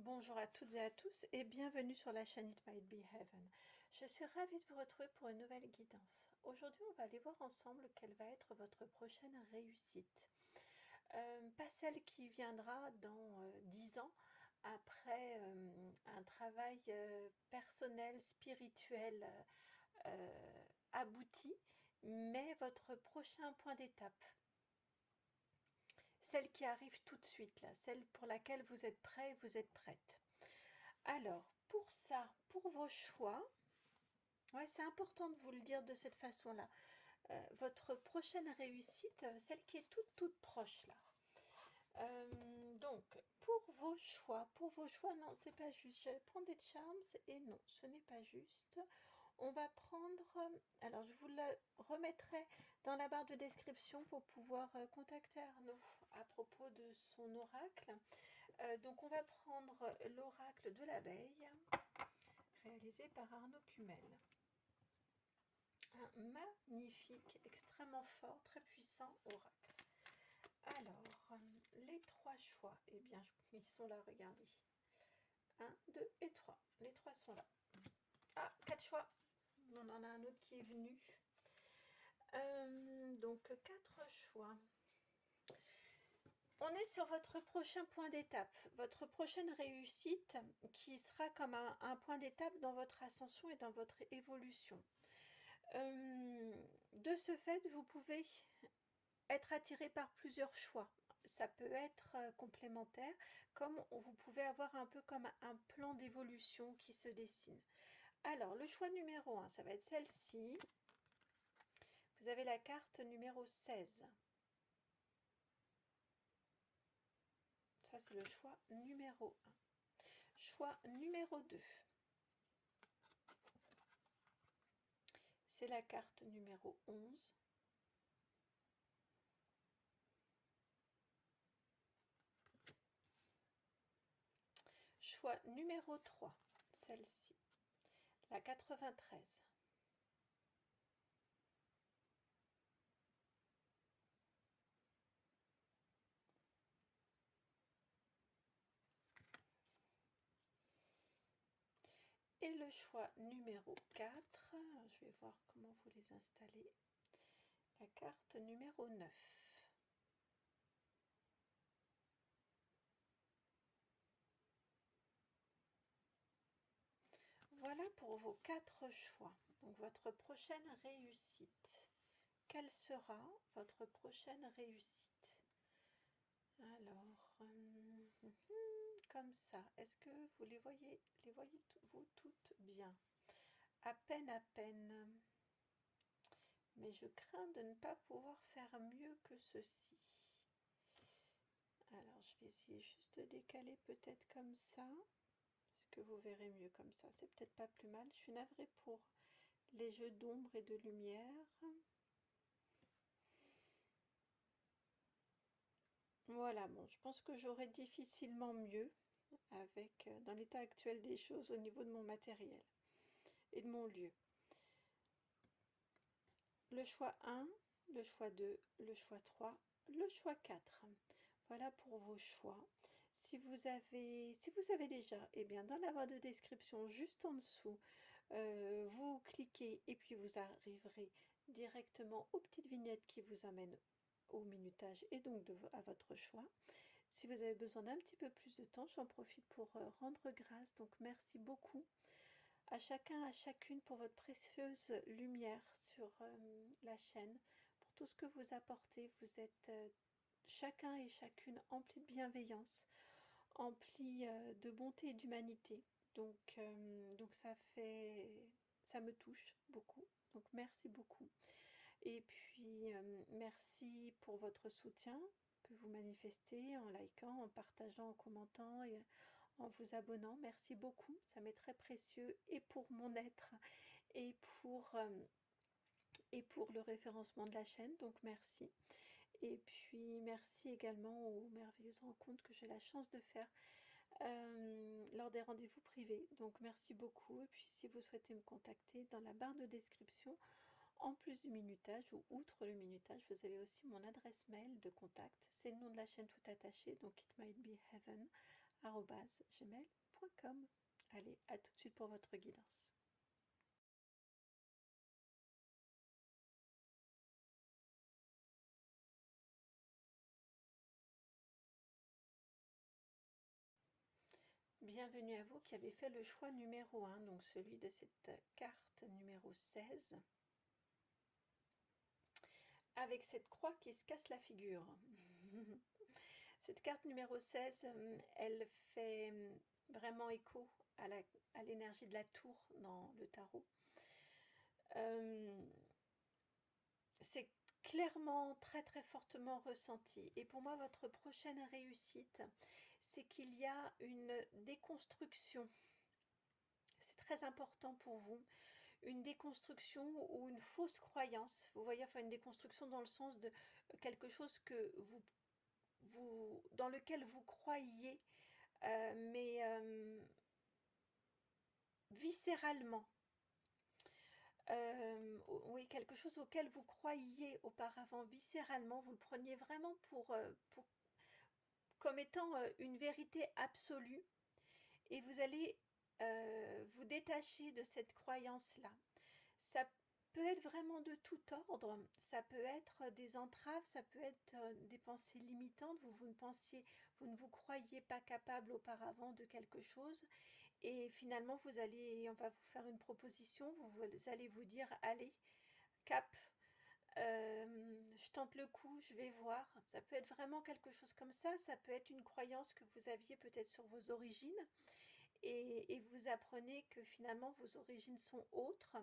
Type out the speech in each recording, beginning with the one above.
Bonjour à toutes et à tous et bienvenue sur la chaîne It Might Be Heaven. Je suis ravie de vous retrouver pour une nouvelle guidance. Aujourd'hui, on va aller voir ensemble quelle va être votre prochaine réussite. Pas celle qui viendra dans 10 ans après un travail personnel, spirituel abouti, mais votre prochain point d'étape. Celle qui arrive tout de suite, là, celle pour laquelle vous êtes prêt et vous êtes prête. Alors, pour ça, pour vos choix, ouais, c'est important de vous le dire de cette façon-là. Votre prochaine réussite, celle qui est toute proche là. Donc, pour vos choix, non, c'est pas juste. Je vais prendre des charms et non, ce n'est pas juste. On va prendre, alors je vous le remettrai dans la barre de description pour pouvoir contacter Arnaud à propos de son oracle. Donc on va prendre l'oracle de l'abeille, réalisé par Arnaud Cumel. Un magnifique, extrêmement fort, très puissant oracle. Alors, les trois choix, eh bien, ils sont là, regardez. 1, 2 et 3. Les trois sont là. Ah, 4 choix. On en a un autre qui est venu. Donc, 4 choix. On est sur votre prochain point d'étape, votre prochaine réussite qui sera comme un point d'étape dans votre ascension et dans votre évolution. De ce fait, vous pouvez être attiré par plusieurs choix. Ça peut être complémentaire, comme vous pouvez avoir un peu comme un plan d'évolution qui se dessine. Alors, le choix numéro 1, ça va être celle-ci. Vous avez la carte numéro 16. Ça, c'est le choix numéro 1. Choix numéro 2. C'est la carte numéro 11. Choix numéro 3, celle-ci, la 93. Et le choix numéro 4, je vais voir comment vous les installez, la carte numéro 9. Voilà pour vos 4 choix. Donc votre prochaine réussite. Quelle sera votre prochaine réussite? Alors, comme ça, est-ce que vous les voyez vous toutes bien? À peine. Mais je crains de ne pas pouvoir faire mieux que ceci. Alors, je vais essayer juste de décaler peut-être comme ça. Est-ce que vous verrez mieux comme ça? C'est peut-être pas plus mal. Je suis navrée pour les jeux d'ombre et de lumière. Voilà, bon, je pense que j'aurai difficilement mieux avec dans l'état actuel des choses au niveau de mon matériel et de mon lieu. Le choix 1, le choix 2, le choix 3, le choix 4. Voilà pour vos choix. Si vous avez déjà, eh bien dans la barre de description, juste en dessous, vous cliquez et puis vous arriverez directement aux petites vignettes qui vous amènent au minutage et donc à votre choix. Si vous avez besoin d'un petit peu plus de temps, j'en profite pour rendre grâce. Donc merci beaucoup à chacun, à chacune pour votre précieuse lumière sur la chaîne, pour tout ce que vous apportez. Vous êtes chacun et chacune emplis de bienveillance, emplis de bonté et d'humanité. Donc ça me touche beaucoup. Donc merci beaucoup. Et puis merci pour votre soutien que vous manifestez en likant, en partageant, en commentant et en vous abonnant. Merci beaucoup, ça m'est très précieux et pour mon être et pour le référencement de la chaîne, donc merci. Et puis merci également aux merveilleuses rencontres que j'ai la chance de faire lors des rendez-vous privés. Donc merci beaucoup. Et puis si vous souhaitez me contacter, dans la barre de description, en plus du minutage ou outre le minutage, vous avez aussi mon adresse mail de contact. C'est le nom de la chaîne tout attaché, donc it might be heaven gmail.com. Allez, à tout de suite pour votre guidance. Bienvenue à vous qui avez fait le choix numéro 1, donc celui de cette carte numéro 16, avec cette croix qui se casse la figure. Cette carte numéro 16, elle fait vraiment écho à l'énergie de la tour dans le tarot. C'est clairement très très fortement ressenti. Et pour moi, votre prochaine réussite, c'est qu'il y a une déconstruction. C'est très important pour vous. Une déconstruction ou une fausse croyance. Vous voyez, enfin une déconstruction dans le sens de quelque chose que dans lequel vous croyez, mais viscéralement. Oui, quelque chose auquel vous croyiez auparavant viscéralement, vous le preniez vraiment comme étant une vérité absolue, et vous allez vous détacher de cette croyance-là. Ça peut être vraiment de tout ordre, ça peut être des entraves, ça peut être des pensées limitantes, vous ne vous croyiez pas capable auparavant de quelque chose, et finalement on va vous faire une proposition, vous allez vous dire, allez, cap, je tente le coup, je vais voir. Ça peut être vraiment quelque chose comme ça peut être une croyance que vous aviez peut-être sur vos origines, et vous apprenez que finalement vos origines sont autres.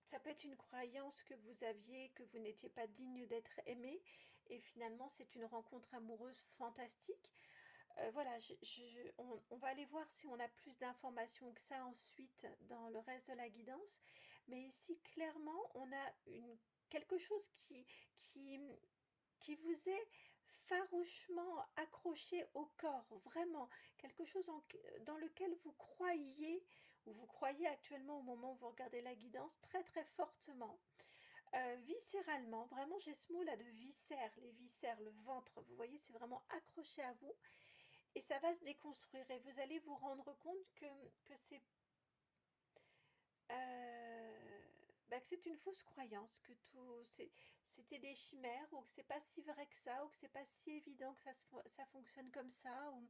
Ça peut être une croyance que vous aviez, que vous n'étiez pas digne d'être aimé, et finalement c'est une rencontre amoureuse fantastique. Voilà, on va aller voir si on a plus d'informations que ça ensuite dans le reste de la guidance. Mais ici, clairement, on a quelque chose qui vous est farouchement accroché au corps, vraiment, quelque chose dans lequel vous croyez, ou vous croyez actuellement au moment où vous regardez la guidance, très très fortement. Viscéralement, vraiment j'ai ce mot là de viscères, les viscères, le ventre, vous voyez, c'est vraiment accroché à vous. Et ça va se déconstruire et vous allez vous rendre compte que c'est une fausse croyance, que c'était des chimères, ou que c'est pas si vrai que ça, ou que c'est pas si évident que ça fonctionne comme ça. Vous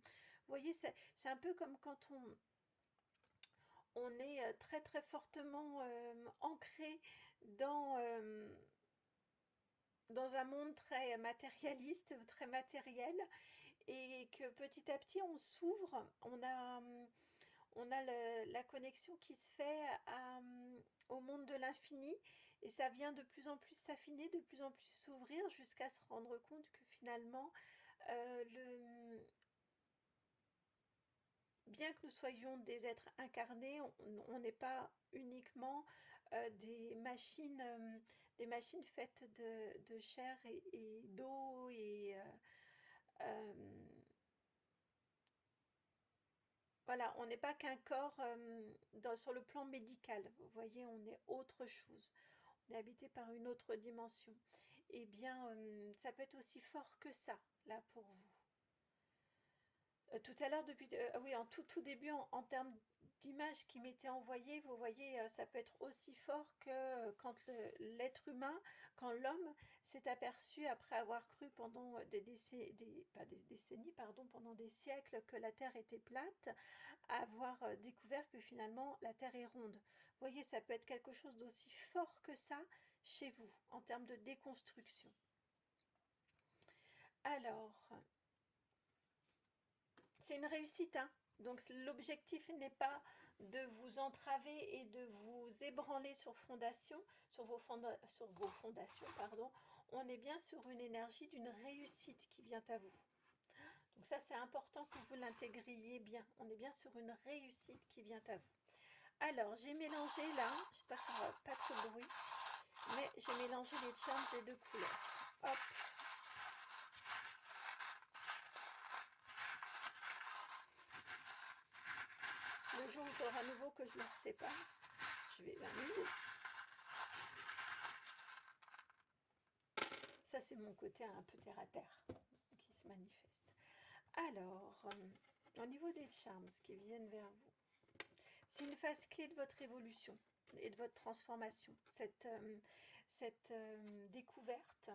voyez, c'est un peu comme quand on est très très fortement ancré dans, dans un monde très matérialiste, très matériel, et que petit à petit on s'ouvre, on a la connexion qui se fait au monde de l'infini, et ça vient de plus en plus s'affiner, de plus en plus s'ouvrir, jusqu'à se rendre compte que finalement, bien que nous soyons des êtres incarnés, on n'est pas uniquement des machines faites de chair et d'eau, et voilà, on n'est pas qu'un corps sur le plan médical. Vous voyez, on est autre chose. On est habité par une autre dimension. Eh bien, ça peut être aussi fort que ça, là, pour vous. Tout à l'heure, oui, en tout début, en termes d'images qui m'étaient envoyées, vous voyez, ça peut être aussi fort que quand l'être humain, quand l'homme s'est aperçu, après avoir cru pendant pas des décennies, pardon, pendant des siècles, que la Terre était plate, avoir découvert que finalement la Terre est ronde. Vous voyez, ça peut être quelque chose d'aussi fort que ça chez vous, en termes de déconstruction. Alors, c'est une réussite, hein. Donc l'objectif n'est pas de vous entraver et de vous ébranler sur vos fondations, pardon. On est bien sur une énergie d'une réussite qui vient à vous. Donc ça, c'est important que vous l'intégriez bien. On est bien sur une réussite qui vient à vous. Alors, j'ai mélangé là, j'espère qu'il n'y aura pas trop de bruit, mais j'ai mélangé les charms des deux couleurs. Hop. Le jour où il faudra à nouveau que je les sépare, je vais m'amuser. Ça, c'est mon côté un peu terre à terre qui se se manifeste. Alors, au niveau des charms qui viennent vers vous, c'est une phase clé de votre évolution et de votre transformation, cette découverte.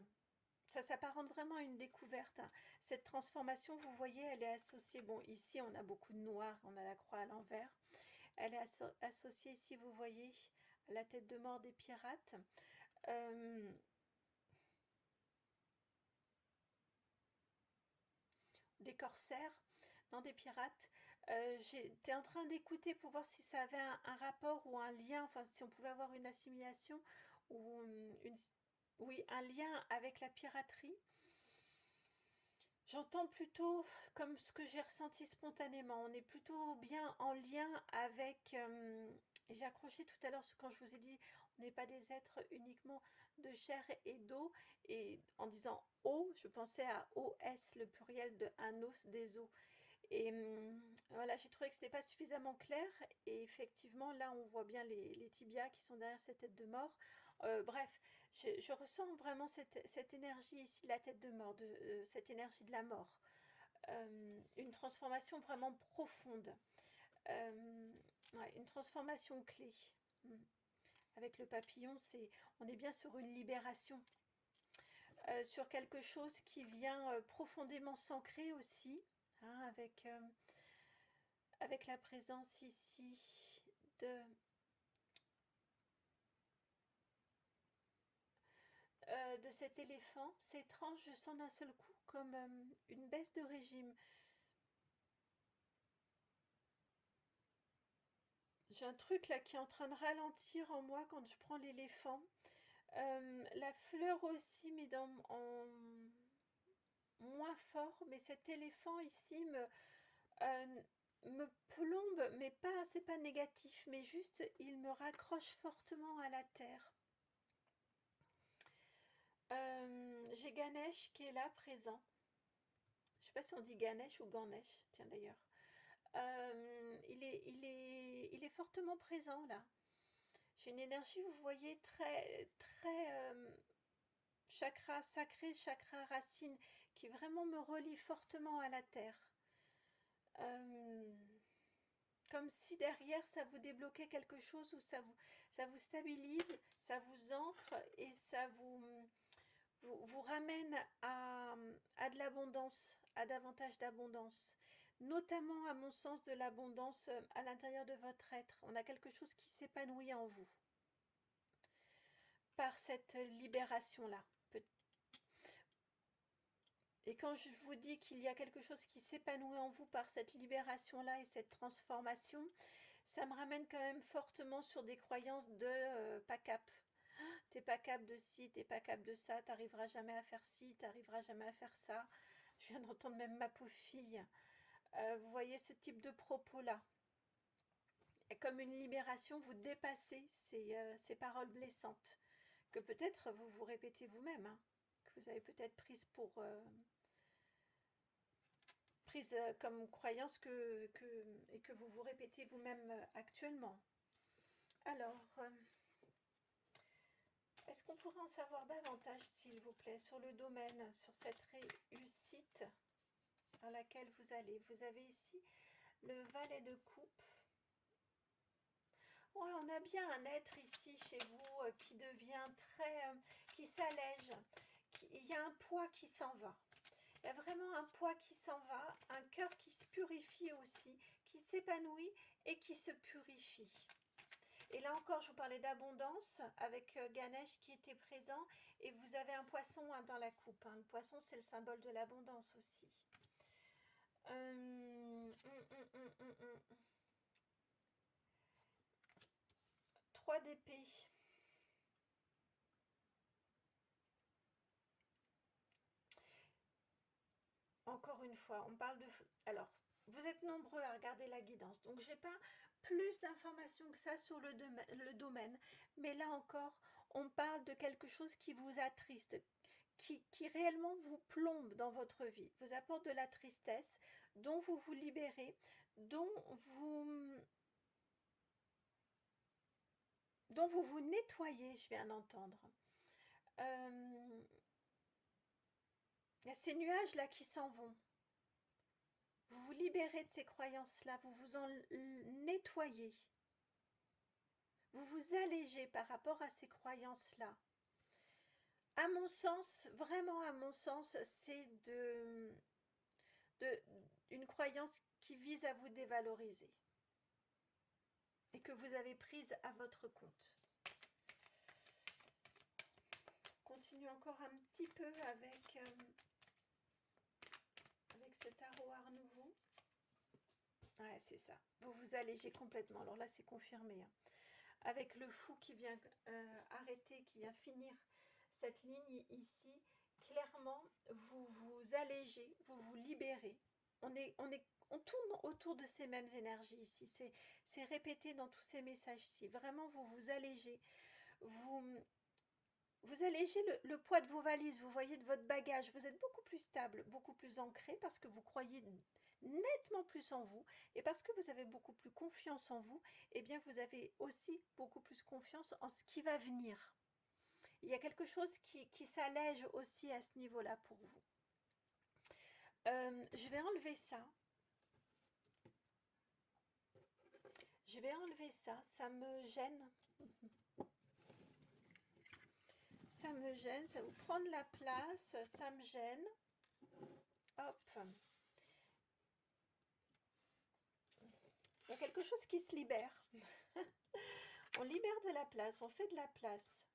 Ça s'apparente vraiment à une découverte, hein. Cette transformation, vous voyez, elle est associée, bon, ici on a beaucoup de noir, on a la croix à l'envers, elle est associée ici, vous voyez, à la tête de mort des pirates. Des corsaires, non, des pirates. J'étais en train d'écouter pour voir si ça avait un rapport ou un lien, enfin si on pouvait avoir une assimilation ou oui, un lien avec la piraterie. J'entends plutôt comme ce que j'ai ressenti spontanément. On est plutôt bien en lien avec... j'ai accroché tout à l'heure quand je vous ai dit, on n'est pas des êtres uniquement de chair et d'eau. Et en disant eau, je pensais à OS, le pluriel de un os, des os. Et voilà, j'ai trouvé que ce n'était pas suffisamment clair. Et effectivement, là, on voit bien les tibias qui sont derrière cette tête de mort. Bref, je ressens vraiment cette énergie ici, la tête de mort, cette énergie de la mort. Une transformation vraiment profonde. Ouais, une transformation clé. Mm. Avec le papillon, on est bien sur une libération. Sur quelque chose qui vient profondément s'ancrer aussi, hein, avec la présence ici de cet éléphant. C'est étrange, je sens d'un seul coup comme une baisse de régime. J'ai un truc là qui est en train de ralentir en moi quand je prends l'éléphant. La fleur aussi, mais en moins fort. Mais cet éléphant ici me plombe, mais pas, c'est pas négatif, mais juste il me raccroche fortement à la terre. J'ai Ganesh qui est là présent. Je sais pas si on dit Ganesh ou Ganesh, tiens d'ailleurs. Il est fortement présent là. J'ai une énergie, vous voyez, très chakra sacré, chakra racine, qui vraiment me relie fortement à la terre. Comme si derrière ça vous débloquait quelque chose où ça vous stabilise, ça vous ancre et ça vous ramène à de l'abondance, à davantage d'abondance, notamment à mon sens de l'abondance à l'intérieur de votre être. On a quelque chose qui s'épanouit en vous par cette libération-là. Et quand je vous dis qu'il y a quelque chose qui s'épanouit en vous par cette libération-là et cette transformation, ça me ramène quand même fortement sur des croyances de pas cap. T'es pas capable de ci, t'es pas capable de ça, t'arriveras jamais à faire ci, t'arriveras jamais à faire ça. Je viens d'entendre même ma pauvre fille. Vous voyez ce type de propos-là. Et comme une libération, vous dépassez ces paroles blessantes que peut-être vous vous répétez vous-même, hein, que vous avez peut-être prises comme croyance et que vous vous répétez vous-même actuellement. Alors, est-ce qu'on pourrait en savoir davantage, s'il vous plaît, sur le domaine, sur cette réussite dans laquelle vous allez? Vous avez ici le valet de coupe. Ouais, on a bien un être ici chez vous qui devient qui s'allège. Il y a un poids qui s'en va. Il y a vraiment un poids qui s'en va, un cœur qui se purifie aussi, qui s'épanouit et qui se purifie. Et là encore, je vous parlais d'abondance avec Ganesh qui était présent. Et vous avez un poisson dans la coupe. Le poisson, c'est le symbole de l'abondance aussi. 3 d'épée. Encore une fois, on parle de... Alors, vous êtes nombreux à regarder la guidance. Donc, j'ai pas plus d'informations que ça sur le domaine. Mais là encore, on parle de quelque chose qui vous attriste, qui réellement vous plombe dans votre vie, vous apporte de la tristesse, dont vous vous libérez, dont vous nettoyez, je viens d'entendre. Il y a ces nuages-là qui s'en vont. Vous vous libérez de ces croyances-là, vous vous en nettoyez. Vous vous allégez par rapport à ces croyances-là. À mon sens, vraiment à mon sens, c'est une croyance qui vise à vous dévaloriser et que vous avez prise à votre compte. Continue encore un petit peu avec ce tarot Art Nouveau. Ouais, c'est ça. Vous vous allégez complètement. Alors là, c'est confirmé. Hein. Avec le fou qui vient arrêter, qui vient finir cette ligne ici, clairement, vous vous allégez, vous vous libérez. On tourne autour de ces mêmes énergies ici. C'est répété dans tous ces messages-ci. Vraiment, vous vous allégez. Vous allégez le poids de vos valises, vous voyez, de votre bagage. Vous êtes beaucoup plus stable, beaucoup plus ancré parce que vous croyez nettement plus en vous et parce que vous avez beaucoup plus confiance en vous, eh bien vous avez aussi beaucoup plus confiance en ce qui va venir. Il y a quelque chose qui s'allège aussi à ce niveau-là pour vous. Je vais enlever ça. Je vais enlever ça, ça me gêne. Ça me gêne, ça vous prend de la place, ça me gêne. Hop. Il y a quelque chose qui se libère. On libère de la place, on fait de la place.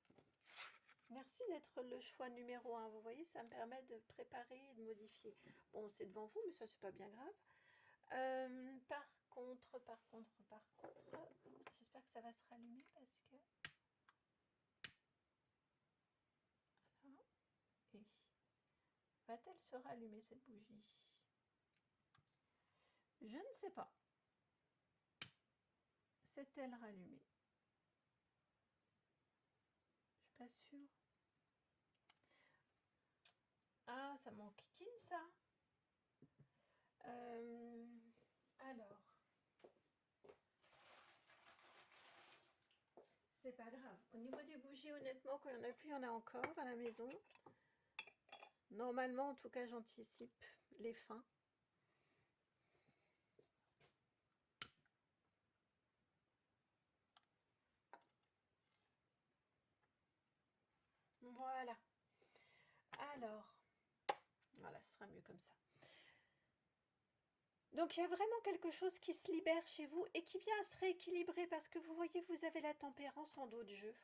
Merci d'être le choix numéro 1. Vous voyez, ça me permet de préparer et de modifier. Bon, c'est devant vous, mais ça, c'est pas bien grave. Par contre, j'espère que ça va se rallumer parce que... Voilà. Et va-t-elle se rallumer, cette bougie? Je ne sais pas. C'est-elle rallumée? Je suis pas sûre. Ah, ça m'enquiquine, ça. Alors, c'est pas grave. Au niveau des bougies, honnêtement, quand il n'y en a plus, il y en a encore à la maison. Normalement, en tout cas, j'anticipe les fins. Voilà. Alors, voilà, ce sera mieux comme ça. Donc, il y a vraiment quelque chose qui se libère chez vous et qui vient à se rééquilibrer parce que vous voyez, vous avez la tempérance en dos de jeu.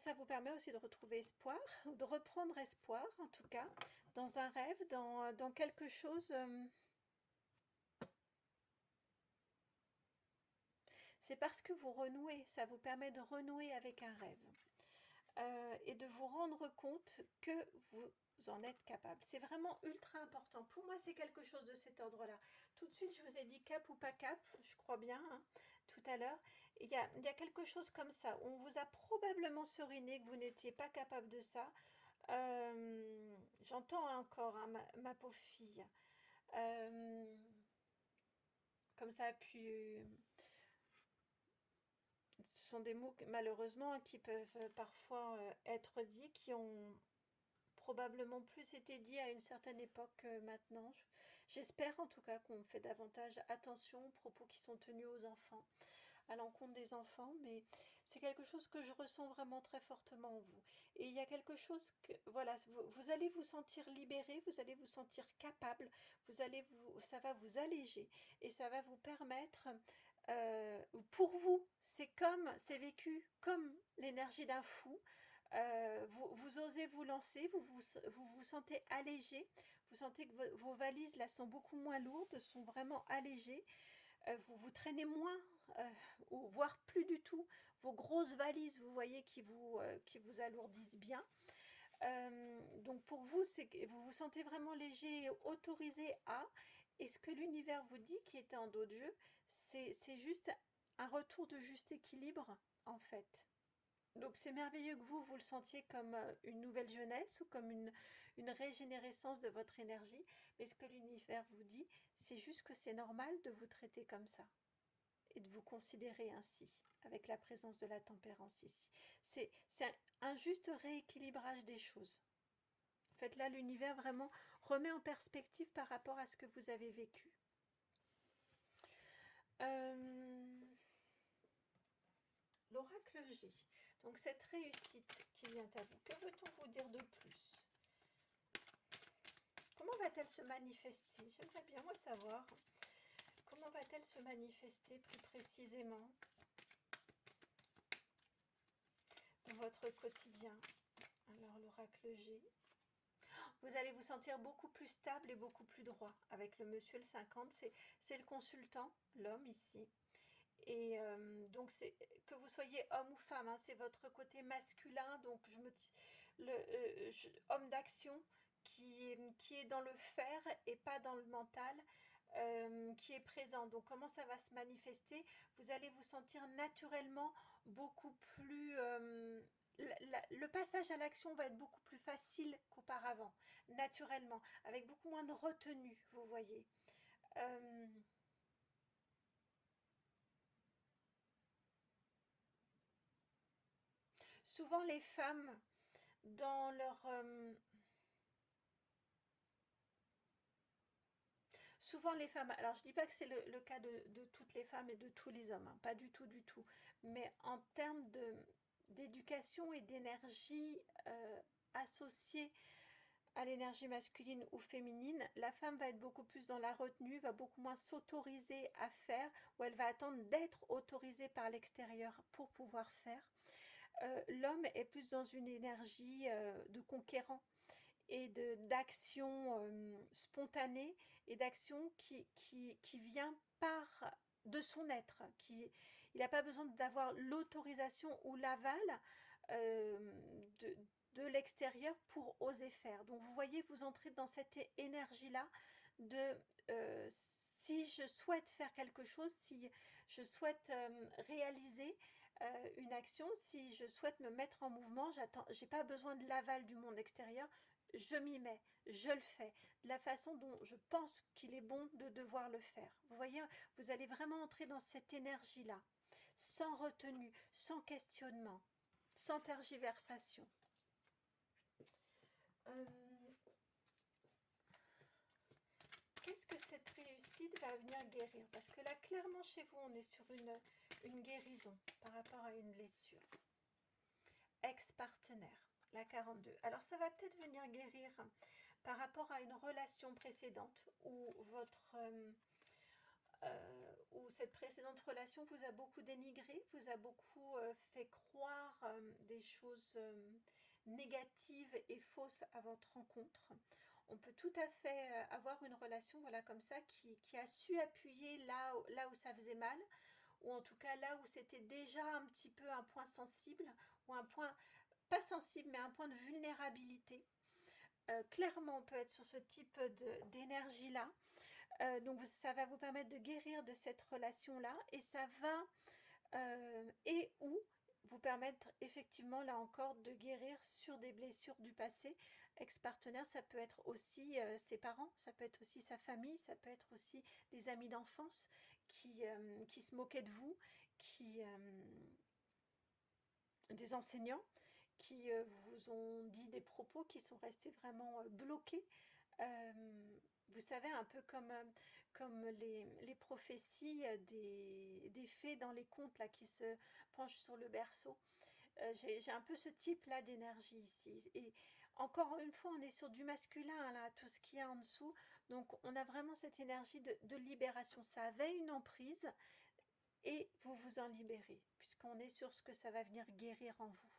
Ça vous permet aussi de retrouver espoir, de reprendre espoir, en tout cas, dans un rêve, dans quelque chose... C'est parce que vous renouez, ça vous permet de renouer avec un rêve. Et de vous rendre compte que vous en êtes capable. C'est vraiment ultra important. Pour moi, c'est quelque chose de cet ordre-là. Tout de suite, je vous ai dit cap ou pas cap, je crois bien, hein, tout à l'heure. Il y a quelque chose comme ça. On vous a probablement seriné que vous n'étiez pas capable de ça. J'entends encore hein, ma pauvre fille. Comme ça a pu... Ce sont des mots malheureusement qui peuvent parfois être dits, qui ont probablement plus été dits à une certaine époque maintenant. J'espère en tout cas qu'on fait davantage attention aux propos qui sont tenus aux enfants, à l'encontre des enfants, mais c'est quelque chose que je ressens vraiment très fortement en vous. Et il y a quelque chose que, voilà, vous allez vous sentir libéré, vous allez vous sentir capable, ça va vous alléger et ça va vous permettre... pour vous, c'est vécu comme l'énergie d'un fou. Vous osez vous lancer, vous sentez allégé, vous sentez que vos valises là sont beaucoup moins lourdes, sont vraiment allégées. Vous traînez moins, ou voire plus du tout, vos grosses valises, vous voyez, qui vous alourdissent bien. Donc pour vous, c'est que vous vous sentez vraiment léger et autorisé à, et ce que l'univers vous dit qui était en dos de jeu, c'est juste un retour de juste équilibre en fait. Donc c'est merveilleux que vous le sentiez comme une nouvelle jeunesse ou comme une régénérescence de votre énergie, mais ce que l'univers vous dit, c'est juste que c'est normal de vous traiter comme ça et de vous considérer ainsi, avec la présence de la tempérance ici. C'est un juste rééquilibrage des choses. En fait, là, l'univers vraiment remet en perspective par rapport à ce que vous avez vécu. L'oracle G. Donc, cette réussite qui vient à vous, que veut-on vous dire de plus? Comment va-t-elle se manifester? J'aimerais bien, moi, savoir comment va-t-elle se manifester plus précisément dans votre quotidien. Alors, l'oracle G. Vous allez vous sentir beaucoup plus stable et beaucoup plus droit. Avec le monsieur le 50, c'est le consultant, l'homme ici. Et donc, c'est que vous soyez homme ou femme, hein, c'est votre côté masculin. Donc, homme d'action qui est dans le faire et pas dans le mental, qui est présent. Donc, comment ça va se manifester? Vous allez vous sentir naturellement beaucoup plus... le passage à l'action va être beaucoup plus facile qu'auparavant, naturellement, avec beaucoup moins de retenue, vous voyez. Souvent les femmes, dans leur... souvent les femmes, alors je dis pas que c'est le cas de toutes les femmes et de tous les hommes, hein, pas du tout, du tout. Mais en termes d'éducation et d'énergie associée à l'énergie masculine ou féminine, la femme va être beaucoup plus dans la retenue, va beaucoup moins s'autoriser à faire, ou elle va attendre d'être autorisée par l'extérieur pour pouvoir faire. L'homme est plus dans une énergie de conquérant et d'action spontanée et d'action qui vient par de son être. Il n'a pas besoin d'avoir l'autorisation ou l'aval euh, de, de l'extérieur pour oser faire. Donc vous voyez, vous entrez dans cette énergie-là de si je souhaite faire quelque chose, si je souhaite réaliser une action, si je souhaite me mettre en mouvement, j'ai pas besoin de l'aval du monde extérieur, je m'y mets, je le fais, de la façon dont je pense qu'il est bon de devoir le faire. Vous voyez, vous allez vraiment entrer dans cette énergie-là, sans retenue, sans questionnement, sans tergiversation. Euh, Qu'est-ce que cette réussite va venir guérir? Parce que là, clairement, chez vous, on est sur une guérison par rapport à une blessure. Ex-partenaire, la 42. Alors, ça va peut-être venir guérir par rapport à une relation précédente où où cette précédente relation vous a beaucoup dénigré, vous a beaucoup fait croire des choses négatives et fausses à votre rencontre. On peut tout à fait avoir une relation voilà, comme ça qui a su appuyer là où ça faisait mal, ou en tout cas là où c'était déjà un petit peu un point sensible, ou un point, pas sensible, mais un point de vulnérabilité. Clairement, on peut être sur ce type d'énergie-là. Donc ça va vous permettre de guérir de cette relation-là et ça va et ou vous permettre effectivement là encore de guérir sur des blessures du passé. Ex-partenaire, ça peut être aussi ses parents, ça peut être aussi sa famille, ça peut être aussi des amis d'enfance qui se moquaient de vous, des enseignants qui vous ont dit des propos qui sont restés vraiment bloqués. Vous savez, un peu comme les prophéties des fées dans les contes là, qui se penchent sur le berceau. J'ai un peu ce type-là d'énergie ici. Et encore une fois, on est sur du masculin, là, tout ce qu'il y a en dessous. Donc, on a vraiment cette énergie de libération. Ça avait une emprise et vous vous en libérez, puisqu'on est sur ce que ça va venir guérir en vous.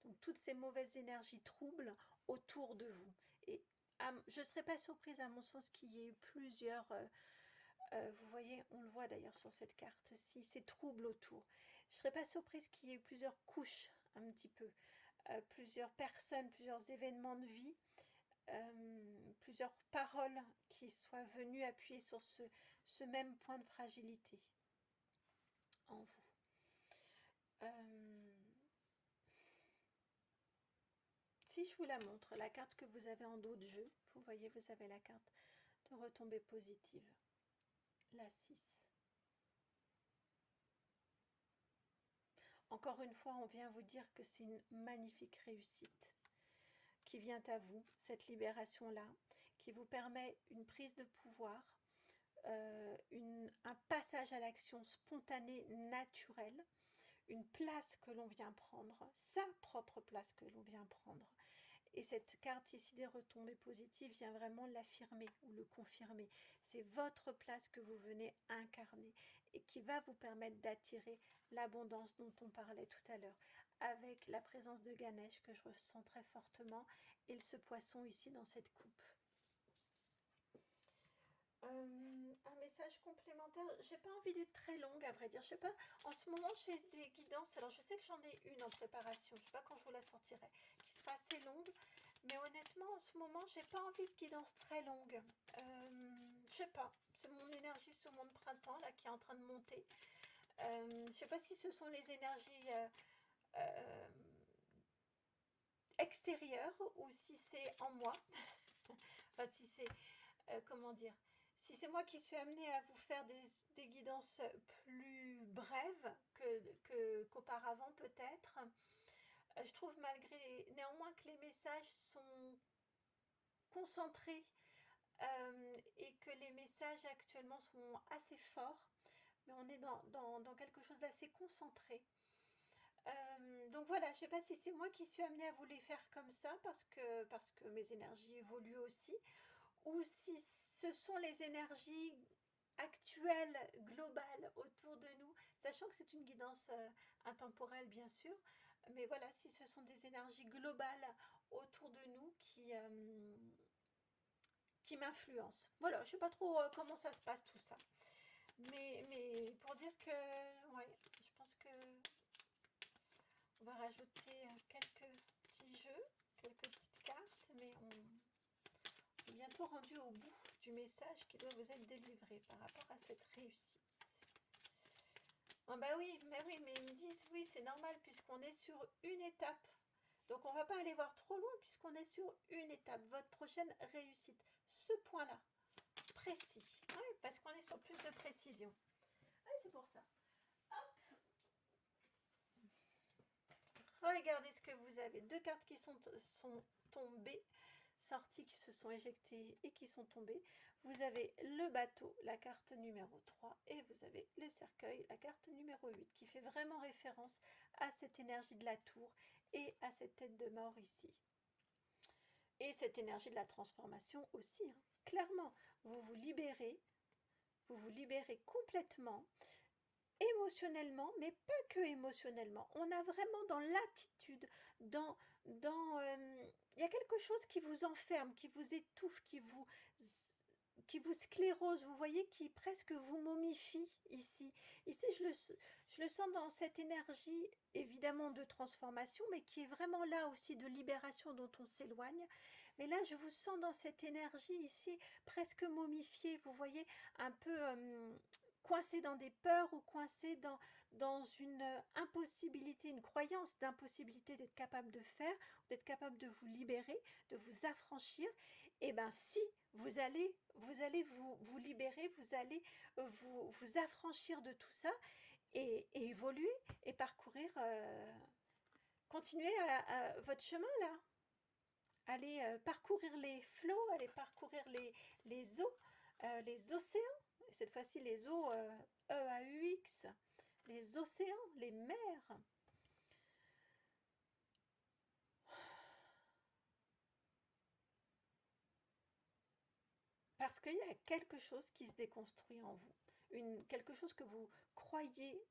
Donc, toutes ces mauvaises énergies troubles autour de vous. Et je ne serais pas surprise, à mon sens, qu'il y ait eu plusieurs... vous voyez, on le voit d'ailleurs sur cette carte-ci, ces troubles autour. Je ne serais pas surprise qu'il y ait eu plusieurs couches, un petit peu. Plusieurs personnes, plusieurs événements de vie, plusieurs paroles qui soient venues appuyer sur ce même point de fragilité en vous. Si je vous la montre, la carte que vous avez en dos de jeu, vous voyez, vous avez la carte de retombée positive, la 6. Encore une fois, on vient vous dire que c'est une magnifique réussite qui vient à vous, cette libération-là, qui vous permet une prise de pouvoir, un passage à l'action spontanée, naturelle, une place que l'on vient prendre, sa propre place que l'on vient prendre. Et cette carte ici des retombées positives vient vraiment l'affirmer ou le confirmer. C'est votre place que vous venez incarner et qui va vous permettre d'attirer l'abondance dont on parlait tout à l'heure, avec la présence de Ganesh que je ressens très fortement et ce poisson ici dans cette coupe. Un message complémentaire, j'ai pas envie d'être très longue à vrai dire, je sais pas, en ce moment j'ai des guidances, alors je sais que j'en ai une en préparation, je sais pas quand je vous la sortirai, qui sera assez longue, mais honnêtement en ce moment j'ai pas envie de guidance très longue, je sais pas, c'est mon énergie sur mon printemps là qui est en train de monter, je sais pas si ce sont les énergies euh, extérieures ou si c'est en moi, enfin si c'est, comment dire, si c'est moi qui suis amenée à vous faire des guidances plus brèves qu'auparavant peut-être, je trouve néanmoins que les messages sont concentrés et que les messages actuellement sont assez forts, mais on est dans quelque chose d'assez concentré. Donc voilà, je ne sais pas si c'est moi qui suis amenée à vous les faire comme ça parce que mes énergies évoluent aussi, ou si ce sont les énergies actuelles, globales autour de nous, sachant que c'est une guidance intemporelle bien sûr, mais voilà, si ce sont des énergies globales autour de nous qui m'influencent. Voilà, je ne sais pas trop comment ça se passe tout ça. Mais pour dire que, ouais, je pense que on va rajouter quelques petits jeux, quelques petites cartes, mais on est bientôt rendu au bout du message qui doit vous être délivré par rapport à cette réussite. Oh bah oui, mais ils me disent oui, c'est normal puisqu'on est sur une étape. Donc on ne va pas aller voir trop loin puisqu'on est sur une étape. Votre prochaine réussite, ce point-là, précis. Oui, parce qu'on est sur plus de précision. Ah, c'est pour ça. Regardez ce que vous avez. Deux cartes qui sont tombées, sorties, qui se sont éjectées et qui sont tombées. Vous avez le bateau, la carte numéro 3, et vous avez le cercueil, la carte numéro 8, qui fait vraiment référence à cette énergie de la tour et à cette tête de mort ici. Et cette énergie de la transformation aussi, hein. Clairement, vous vous libérez complètement émotionnellement, mais pas que émotionnellement. On a vraiment dans l'attitude, il y a quelque chose qui vous enferme, qui vous étouffe, qui vous sclérose, vous voyez, qui presque vous momifie ici. Ici, je le sens dans cette énergie, évidemment, de transformation, mais qui est vraiment là aussi de libération dont on s'éloigne. Mais là, je vous sens dans cette énergie ici, presque momifiée, vous voyez, un peu coincé dans des peurs ou coincé dans une impossibilité, une croyance d'impossibilité d'être capable de faire, d'être capable de vous libérer, de vous affranchir. Et bien si vous allez vous libérer, vous allez vous affranchir de tout ça et évoluer et parcourir, continuer à votre chemin là. Allez parcourir les flots, allez parcourir les eaux, les océans. Et cette fois-ci, les eaux E-A-U-X, les océans, les mers. Parce qu'il y a quelque chose qui se déconstruit en vous. Quelque chose que vous croyez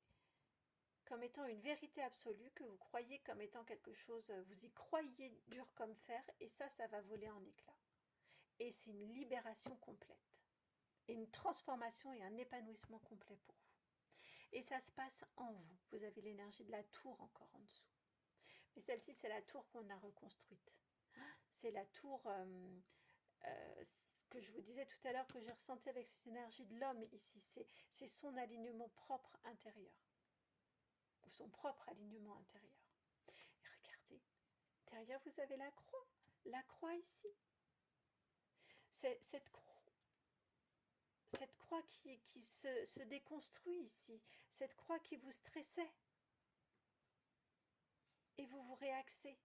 comme étant une vérité absolue, que vous croyez comme étant quelque chose, vous y croyez dur comme fer, et ça va voler en éclats. Et c'est une libération complète. Et une transformation et un épanouissement complet pour vous. Et ça se passe en vous. Vous avez l'énergie de la tour encore en dessous. Mais celle-ci, c'est la tour qu'on a reconstruite. C'est la tour que je vous disais tout à l'heure que j'ai ressenti avec cette énergie de l'homme ici. C'est son alignement propre intérieur. Ou son propre alignement intérieur. Et regardez, derrière vous avez la croix. La croix ici. Cette croix qui se déconstruit ici. Cette croix qui vous stressait. Et vous vous réaxez.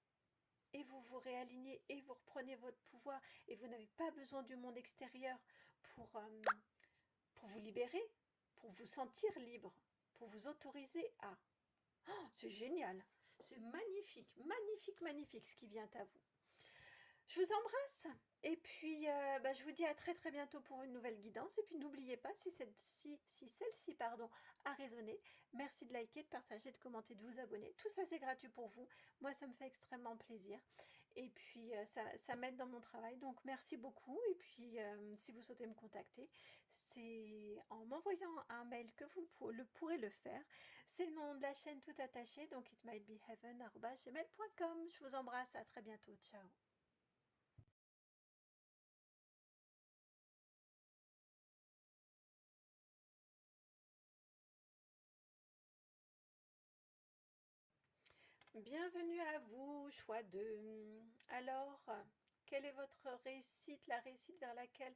et vous vous réalignez et vous reprenez votre pouvoir et vous n'avez pas besoin du monde extérieur pour, pour vous libérer, pour vous sentir libre, pour vous autoriser à. Oh, c'est génial, c'est magnifique, magnifique, magnifique ce qui vient à vous. Je vous embrasse et puis je vous dis à très très bientôt pour une nouvelle guidance. Et puis n'oubliez pas, si celle-ci pardon, a résonné, merci de liker, de partager, de commenter, de vous abonner. Tout ça c'est gratuit pour vous. Moi ça me fait extrêmement plaisir. Et puis ça m'aide dans mon travail. Donc merci beaucoup. Et puis si vous souhaitez me contacter, c'est en m'envoyant un mail que vous pourrez le faire. C'est le nom de la chaîne tout attaché. Donc itmightbeheaven@gmail.com. Je vous embrasse, à très bientôt. Ciao. Bienvenue à vous, choix 2. Alors, quelle est votre réussite, la réussite vers laquelle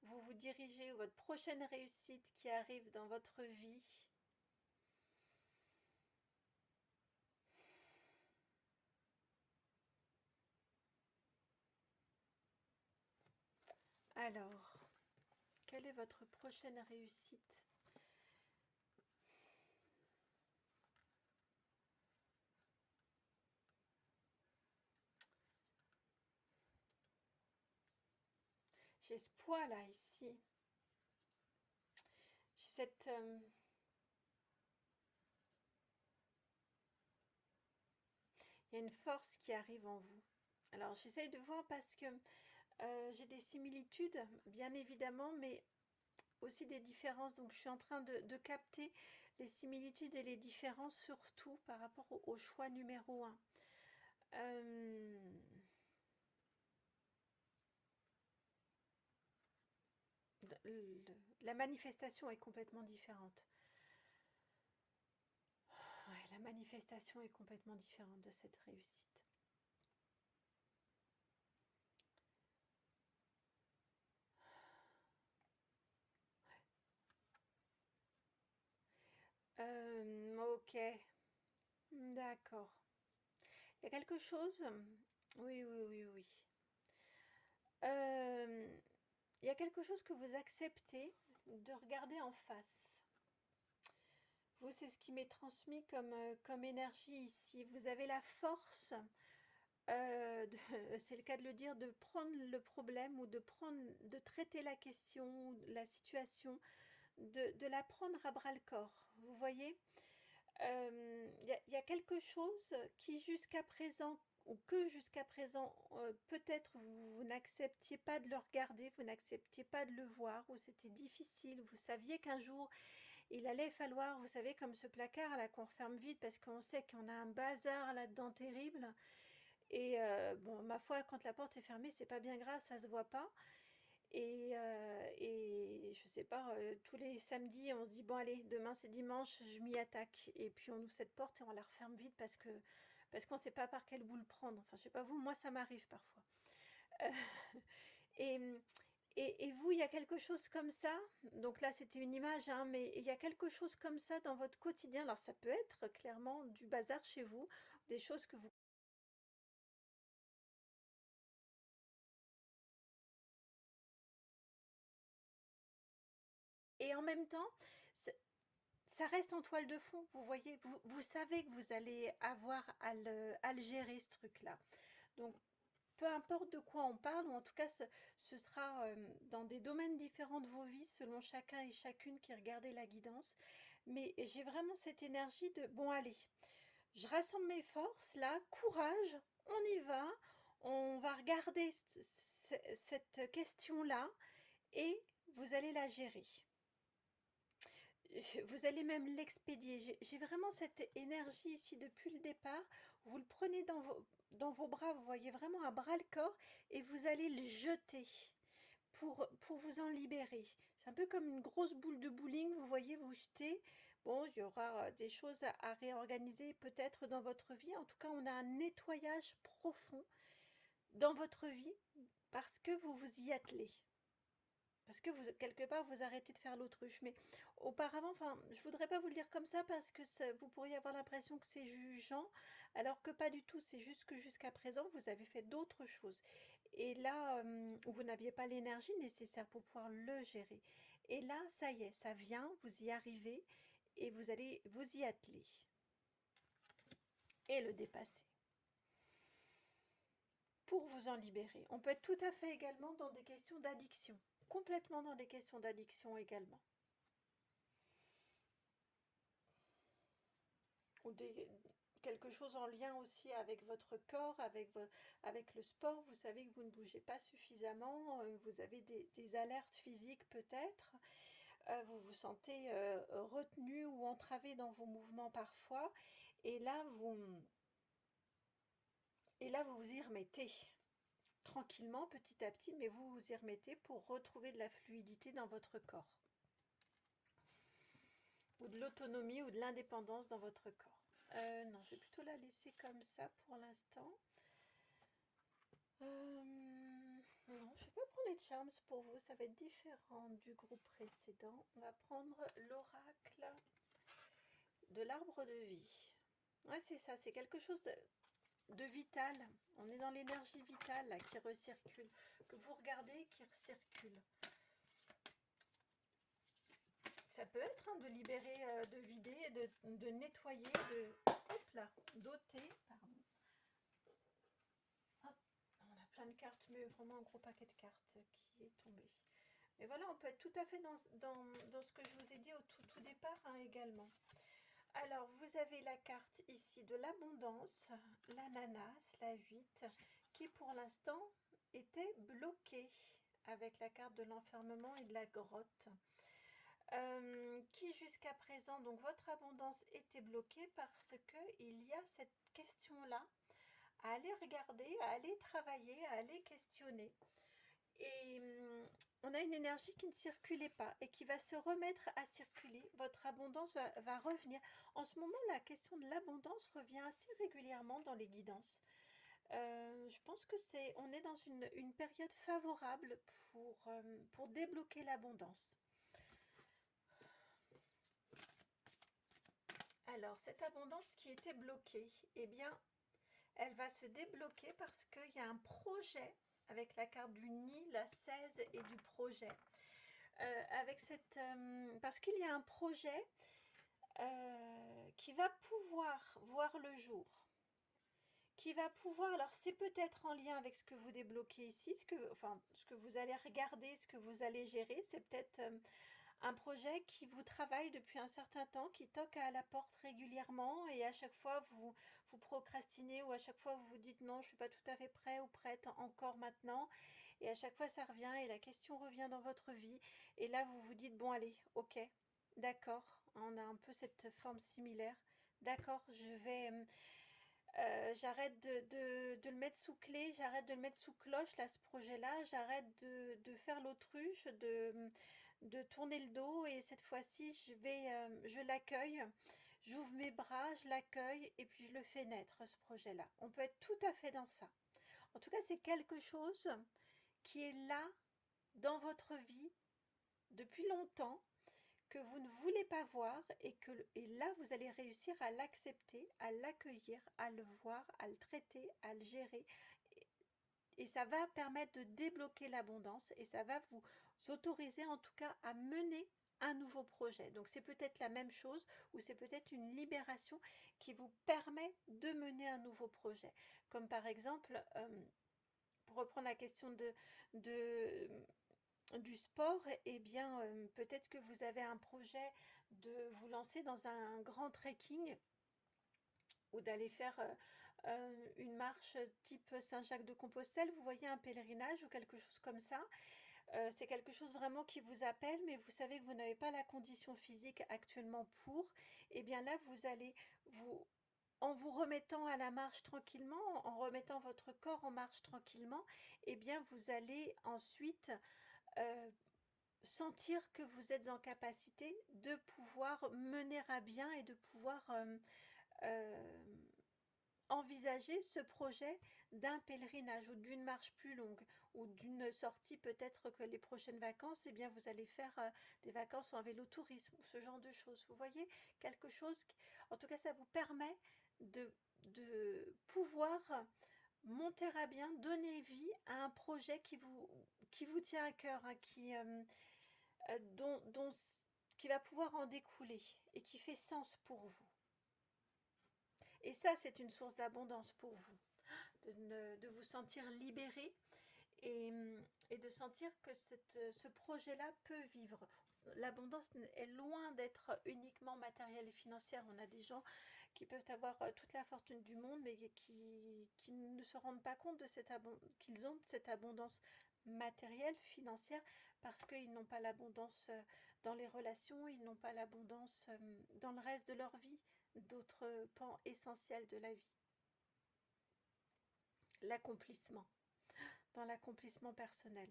vous vous dirigez, ou votre prochaine réussite qui arrive dans votre vie? Alors, quelle est votre prochaine réussite? J'ai ce poids là, ici. J'ai cette... il y a une force qui arrive en vous. Alors, j'essaye de voir parce que j'ai des similitudes, bien évidemment, mais aussi des différences. Donc, je suis en train de capter les similitudes et les différences, surtout par rapport au choix numéro 1. La manifestation est complètement différente. Ouais, la manifestation est complètement différente de cette réussite. Ok, d'accord. Il y a quelque chose. Oui, oui, oui, oui. Il y a quelque chose que vous acceptez de regarder en face. Vous, c'est ce qui m'est transmis comme énergie ici. Vous avez la force, c'est le cas de le dire, de prendre le problème ou de traiter la question, la situation, de la prendre à bras le corps. Vous voyez, y a quelque chose qui jusqu'à présent, ou que jusqu'à présent, peut-être vous n'acceptiez pas de le regarder, vous n'acceptiez pas de le voir, ou c'était difficile, vous saviez qu'un jour il allait falloir, vous savez, comme ce placard là qu'on referme vite parce qu'on sait qu'on a un bazar là-dedans terrible. Et bon, ma foi, quand la porte est fermée, c'est pas bien grave, ça se voit pas. Et je sais pas, tous les samedis, on se dit bon allez, demain c'est dimanche, je m'y attaque. Et puis on ouvre cette porte et on la referme vite parce qu'on sait pas par quel bout le prendre. Enfin, je sais pas vous, moi ça m'arrive parfois. Euh, et, et vous, il y a quelque chose comme ça. Donc là, c'était une image, hein, mais il y a quelque chose comme ça dans votre quotidien. Alors ça peut être clairement du bazar chez vous, des choses que vous... Et en même temps, ça reste en toile de fond, vous voyez, vous savez que vous allez avoir à le gérer, ce truc-là. Donc, peu importe de quoi on parle, ou en tout cas, ce sera dans des domaines différents de vos vies, selon chacun et chacune qui regardait la guidance. Mais j'ai vraiment cette énergie de, bon, allez, je rassemble mes forces, là, courage, on va regarder cette question-là, et vous allez la gérer. Vous allez même l'expédier. J'ai vraiment cette énergie ici depuis le départ. Vous le prenez dans vos bras, vous voyez vraiment à bras le corps, et vous allez le jeter pour vous en libérer. C'est un peu comme une grosse boule de bowling, vous voyez, vous jetez. Bon, il y aura des choses à réorganiser peut-être dans votre vie. En tout cas, on a un nettoyage profond dans votre vie parce que vous vous y attelez. Parce que vous, quelque part, vous arrêtez de faire l'autruche. Mais auparavant, enfin, je voudrais pas vous le dire comme ça parce que vous pourriez avoir l'impression que c'est jugeant, alors que pas du tout. C'est juste que jusqu'à présent, vous avez fait d'autres choses. Et là, vous n'aviez pas l'énergie nécessaire pour pouvoir le gérer. Et là, ça y est, ça vient, vous y arrivez et vous allez vous y atteler et le dépasser pour vous en libérer. On peut être tout à fait également dans des questions d'addiction, complètement dans des questions d'addiction également. Ou quelque chose en lien aussi avec votre corps, avec le sport. Vous savez que vous ne bougez pas suffisamment, vous avez des alertes physiques peut-être, vous vous sentez retenu ou entravé dans vos mouvements parfois, et là vous vous y remettez tranquillement, petit à petit, mais vous vous y remettez pour retrouver de la fluidité dans votre corps, ou de l'autonomie ou de l'indépendance dans votre corps. Non, je vais plutôt la laisser comme ça pour l'instant. Non, je ne vais pas prendre les charms pour vous, ça va être différent du groupe précédent. On va prendre l'oracle de l'arbre de vie. Ouais, c'est ça, c'est quelque chose de vital. On est dans l'énergie vitale là, qui recircule, que vous regardez qui recircule. Ça peut être de libérer, de vider, de nettoyer, d'ôter, pardon. Hop, on a plein de cartes, mais vraiment un gros paquet de cartes qui est tombé. Mais voilà, on peut être tout à fait dans ce que je vous ai dit au tout départ également. Alors, vous avez la carte ici de l'abondance, l'ananas, la 8, qui pour l'instant était bloquée avec la carte de l'enfermement et de la grotte. Qui jusqu'à présent, donc votre abondance était bloquée parce qu'il y a cette question-là à aller regarder, à aller travailler, à aller questionner. Et on a une énergie qui ne circulait pas et qui va se remettre à circuler. Votre abondance va revenir. En ce moment, la question de l'abondance revient assez régulièrement dans les guidances. Je pense que on est dans une période favorable pour débloquer l'abondance. Alors, cette abondance qui était bloquée, eh bien, elle va se débloquer parce qu'il y a un projet avec la carte du nid, la 16 et du projet. Parce qu'il y a un projet qui va pouvoir voir le jour, qui va pouvoir, alors c'est peut-être en lien avec ce que vous débloquez ici, ce que vous allez regarder, ce que vous allez gérer, c'est peut-être un projet qui vous travaille depuis un certain temps, qui toque à la porte régulièrement et à chaque fois vous procrastinez ou à chaque fois vous vous dites non, je ne suis pas tout à fait prêt ou prête encore maintenant, et à chaque fois ça revient et la question revient dans votre vie et là vous vous dites bon allez, ok, d'accord, on a un peu cette forme similaire, d'accord, j'arrête de le mettre sous clé, j'arrête de le mettre sous cloche, là, ce projet-là, j'arrête de faire l'autruche, de tourner le dos, et cette fois-ci, je l'accueille, j'ouvre mes bras, je l'accueille, et puis je le fais naître, ce projet-là. On peut être tout à fait dans ça. En tout cas, c'est quelque chose qui est là, dans votre vie, depuis longtemps, que vous ne voulez pas voir et là vous allez réussir à l'accepter, à l'accueillir, à le voir, à le traiter, à le gérer et ça va permettre de débloquer l'abondance et ça va vous autoriser en tout cas à mener un nouveau projet. Donc c'est peut-être la même chose ou c'est peut-être une libération qui vous permet de mener un nouveau projet. Comme par exemple, pour reprendre la question du sport, eh bien, peut-être que vous avez un projet de vous lancer dans un grand trekking ou d'aller faire une marche type Saint-Jacques-de-Compostelle, vous voyez, un pèlerinage ou quelque chose comme ça. C'est quelque chose vraiment qui vous appelle, mais vous savez que vous n'avez pas la condition physique actuellement pour. Eh bien là, vous allez en vous remettant à la marche tranquillement, en remettant votre corps en marche tranquillement, eh bien vous allez ensuite euh, sentir que vous êtes en capacité de pouvoir mener à bien et de pouvoir euh, envisager ce projet d'un pèlerinage ou d'une marche plus longue ou d'une sortie, peut-être que les prochaines vacances, eh bien vous allez faire des vacances en vélo-tourisme ou ce genre de choses. Vous voyez, quelque chose qui, en tout cas, ça vous permet de pouvoir monter à bien, donner vie à un projet qui vous tient à cœur, hein, dont, qui va pouvoir en découler et qui fait sens pour vous. Et ça, c'est une source d'abondance pour vous, de vous sentir libéré et, et de sentir que ce projet-là peut vivre. L'abondance est loin d'être uniquement matérielle et financière. On a des gens qui peuvent avoir toute la fortune du monde, mais qui ne se rendent pas compte de qu'ils ont cette abondance matérielle, financière, parce qu'ils n'ont pas l'abondance dans les relations, ils n'ont pas l'abondance dans le reste de leur vie, d'autres pans essentiels de la vie. L'accomplissement, dans l'accomplissement personnel.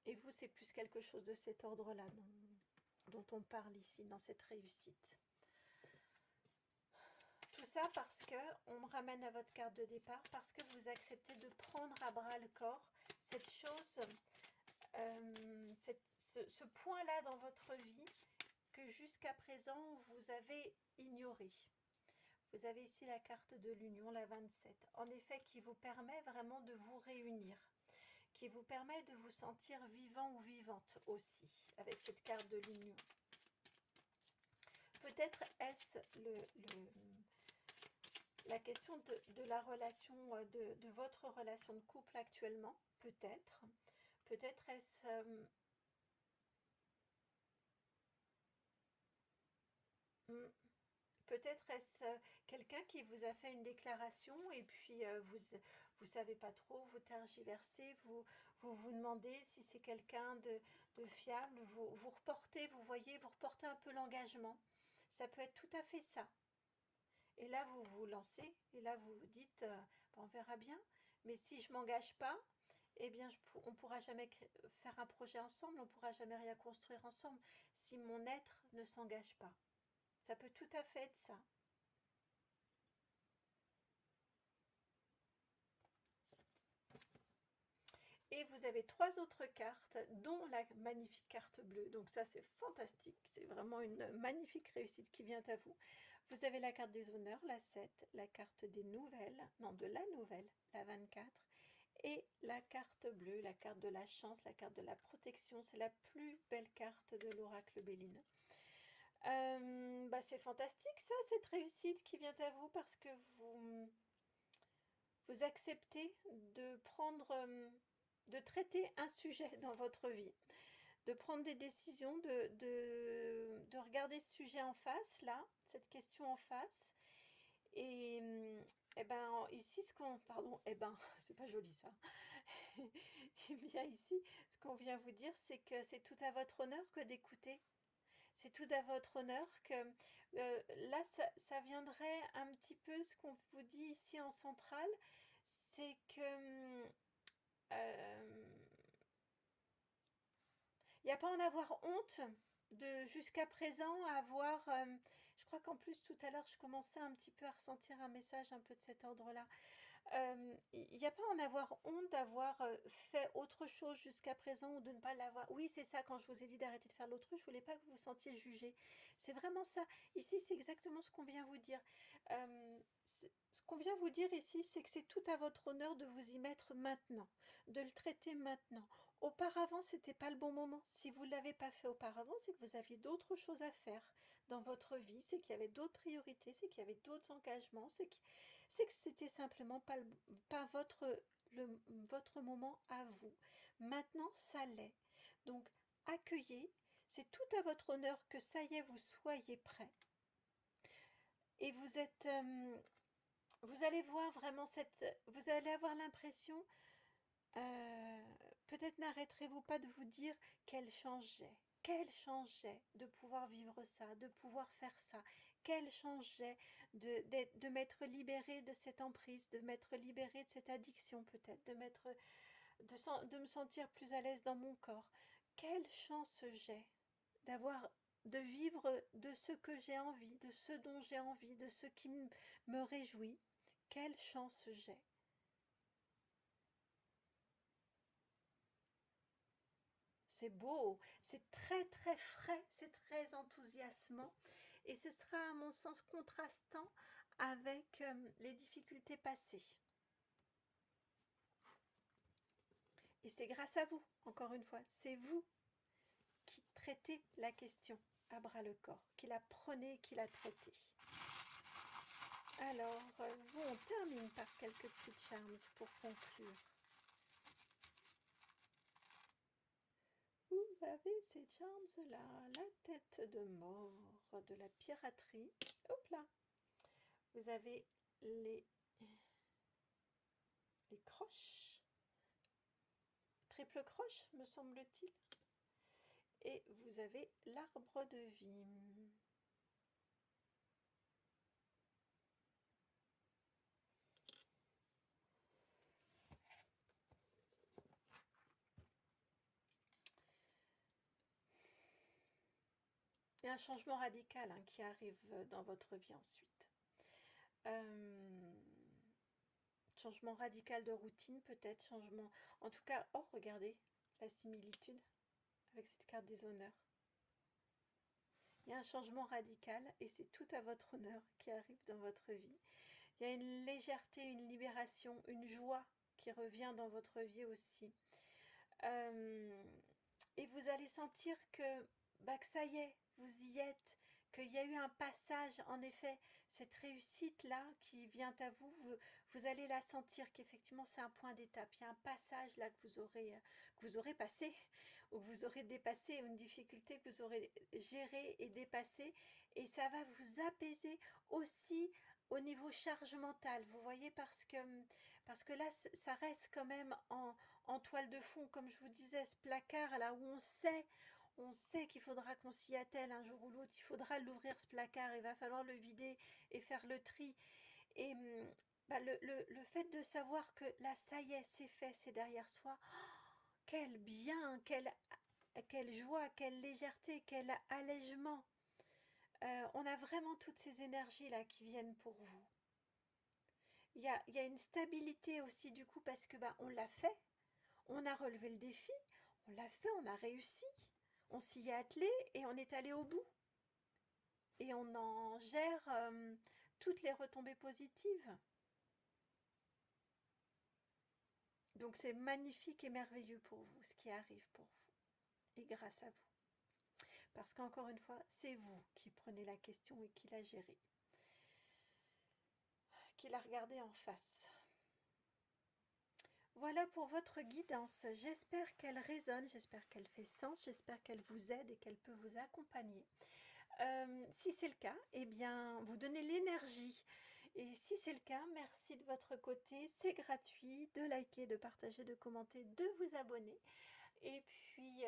Et vous, c'est plus quelque chose de cet ordre-là dont on parle ici, dans cette réussite. Tout ça parce que, on me ramène à votre carte de départ, parce que vous acceptez de prendre à bras le corps cette chose, ce point-là dans votre vie que jusqu'à présent vous avez ignoré. Vous avez ici la carte de l'union, la 27, en effet qui vous permet vraiment de vous réunir, qui vous permet de vous sentir vivant ou vivante aussi, avec cette carte de l'union. Peut-être est-ce la question de la relation, de votre relation de couple actuellement, peut-être. Peut-être est-ce... Peut-être est-ce quelqu'un qui vous a fait une déclaration et puis vous savez pas trop, vous tergiversez, vous demandez si c'est quelqu'un de fiable, vous reportez, vous voyez, vous reportez un peu l'engagement. Ça peut être tout à fait ça. Et là, vous vous lancez, et là, vous vous dites, on verra bien, mais si je m'engage pas, eh bien, on ne pourra jamais faire un projet ensemble, on ne pourra jamais rien construire ensemble, si mon être ne s'engage pas. Ça peut tout à fait être ça. Et vous avez 3 autres cartes, dont la magnifique carte bleue. Donc ça, c'est fantastique. C'est vraiment une magnifique réussite qui vient à vous. Vous avez la carte des honneurs, la 7, la carte des nouvelles, non, de la nouvelle, la 24, et la carte bleue, la carte de la chance, la carte de la protection. C'est la plus belle carte de l'oracle Béline. C'est fantastique ça, cette réussite qui vient à vous parce que vous acceptez de prendre, de traiter un sujet dans votre vie, de prendre des décisions, de regarder ce sujet en face, là, cette question en face. Et ici, c'est pas joli ça. Et bien ici, ce qu'on vient vous dire, c'est que c'est tout à votre honneur que d'écouter. C'est tout à votre honneur que là, ça viendrait un petit peu ce qu'on vous dit ici en centrale, c'est que il n'y a pas à en avoir honte de jusqu'à présent avoir... je crois qu'en plus tout à l'heure je commençais un petit peu à ressentir un message un peu de cet ordre-là. Il n'y a pas à en avoir honte d'avoir fait autre chose jusqu'à présent ou de ne pas l'avoir. Oui, c'est ça, quand je vous ai dit d'arrêter de faire l'autruche, je voulais pas que vous vous sentiez jugé. C'est vraiment ça. Ici, c'est exactement ce qu'on vient vous dire. Ce qu'on vient vous dire ici, c'est que c'est tout à votre honneur de vous y mettre maintenant, de le traiter maintenant. Auparavant, c'était pas le bon moment. Si vous ne l'avez pas fait auparavant, c'est que vous aviez d'autres choses à faire dans votre vie, c'est qu'il y avait d'autres priorités, c'est qu'il y avait d'autres engagements, c'est que c'était simplement pas votre moment à vous. Maintenant, ça l'est. Donc, accueillez, c'est tout à votre honneur que ça y est, vous soyez prêts. Et vous allez voir vraiment vous allez avoir l'impression, peut-être n'arrêterez-vous pas de vous dire quel changeait de pouvoir vivre ça, de pouvoir faire ça, quel changeait de m'être libérée de cette emprise, de m'être libérée de cette addiction peut-être, de me sentir plus à l'aise dans mon corps. Quelle chance j'ai de vivre de ce que j'ai envie, de ce dont j'ai envie, de ce qui me réjouit. Quelle chance j'ai. C'est beau, c'est très très frais, c'est très enthousiasmant et ce sera à mon sens contrastant avec les difficultés passées. Et c'est grâce à vous, encore une fois, c'est vous qui traitez la question à bras le corps, qui la prenez, qui la traitez. Alors, on termine par quelques petites charms pour conclure. Vous avez ces charms-là, la tête de mort, de la piraterie. Hop là. Vous avez les croches, triple croche, me semble-t-il. Et vous avez l'arbre de vie. Il y a un changement radical qui arrive dans votre vie ensuite. Changement radical de routine peut-être, changement... En tout cas, oh regardez la similitude avec cette carte des honneurs. Il y a un changement radical et c'est tout à votre honneur qui arrive dans votre vie. Il y a une légèreté, une libération, une joie qui revient dans votre vie aussi. Et vous allez sentir que ça y est, vous y êtes, qu'il y a eu un passage, en effet, cette réussite-là qui vient à vous, vous allez la sentir qu'effectivement c'est un point d'étape, il y a un passage là que vous aurez passé, ou que vous aurez dépassé, une difficulté que vous aurez gérée et dépassée, et ça va vous apaiser aussi au niveau charge mentale, vous voyez, parce que là, ça reste quand même en toile de fond, comme je vous disais, ce placard là où on sait qu'il faudra qu'on s'y attelle un jour ou l'autre, il faudra l'ouvrir ce placard, il va falloir le vider et faire le tri. Et le fait de savoir que là, ça y est, c'est fait, c'est derrière soi, quel bien, quelle joie, quelle légèreté, quel allègement. On a vraiment toutes ces énergies là qui viennent pour vous. Il y a une stabilité aussi du coup parce que on l'a fait, on a relevé le défi, on l'a fait, on a réussi, on s'y est attelé et on est allé au bout. Et on en gère toutes les retombées positives. Donc c'est magnifique et merveilleux pour vous, ce qui arrive pour vous. Et grâce à vous. Parce qu'encore une fois, c'est vous qui prenez la question et qui la gérez. Qui la regardez en face. Voilà pour votre guidance. J'espère qu'elle résonne, j'espère qu'elle fait sens, j'espère qu'elle vous aide et qu'elle peut vous accompagner. Si c'est le cas, eh bien, vous donnez l'énergie. Et si c'est le cas, merci de votre côté. C'est gratuit de liker, de partager, de commenter, de vous abonner. Et puis,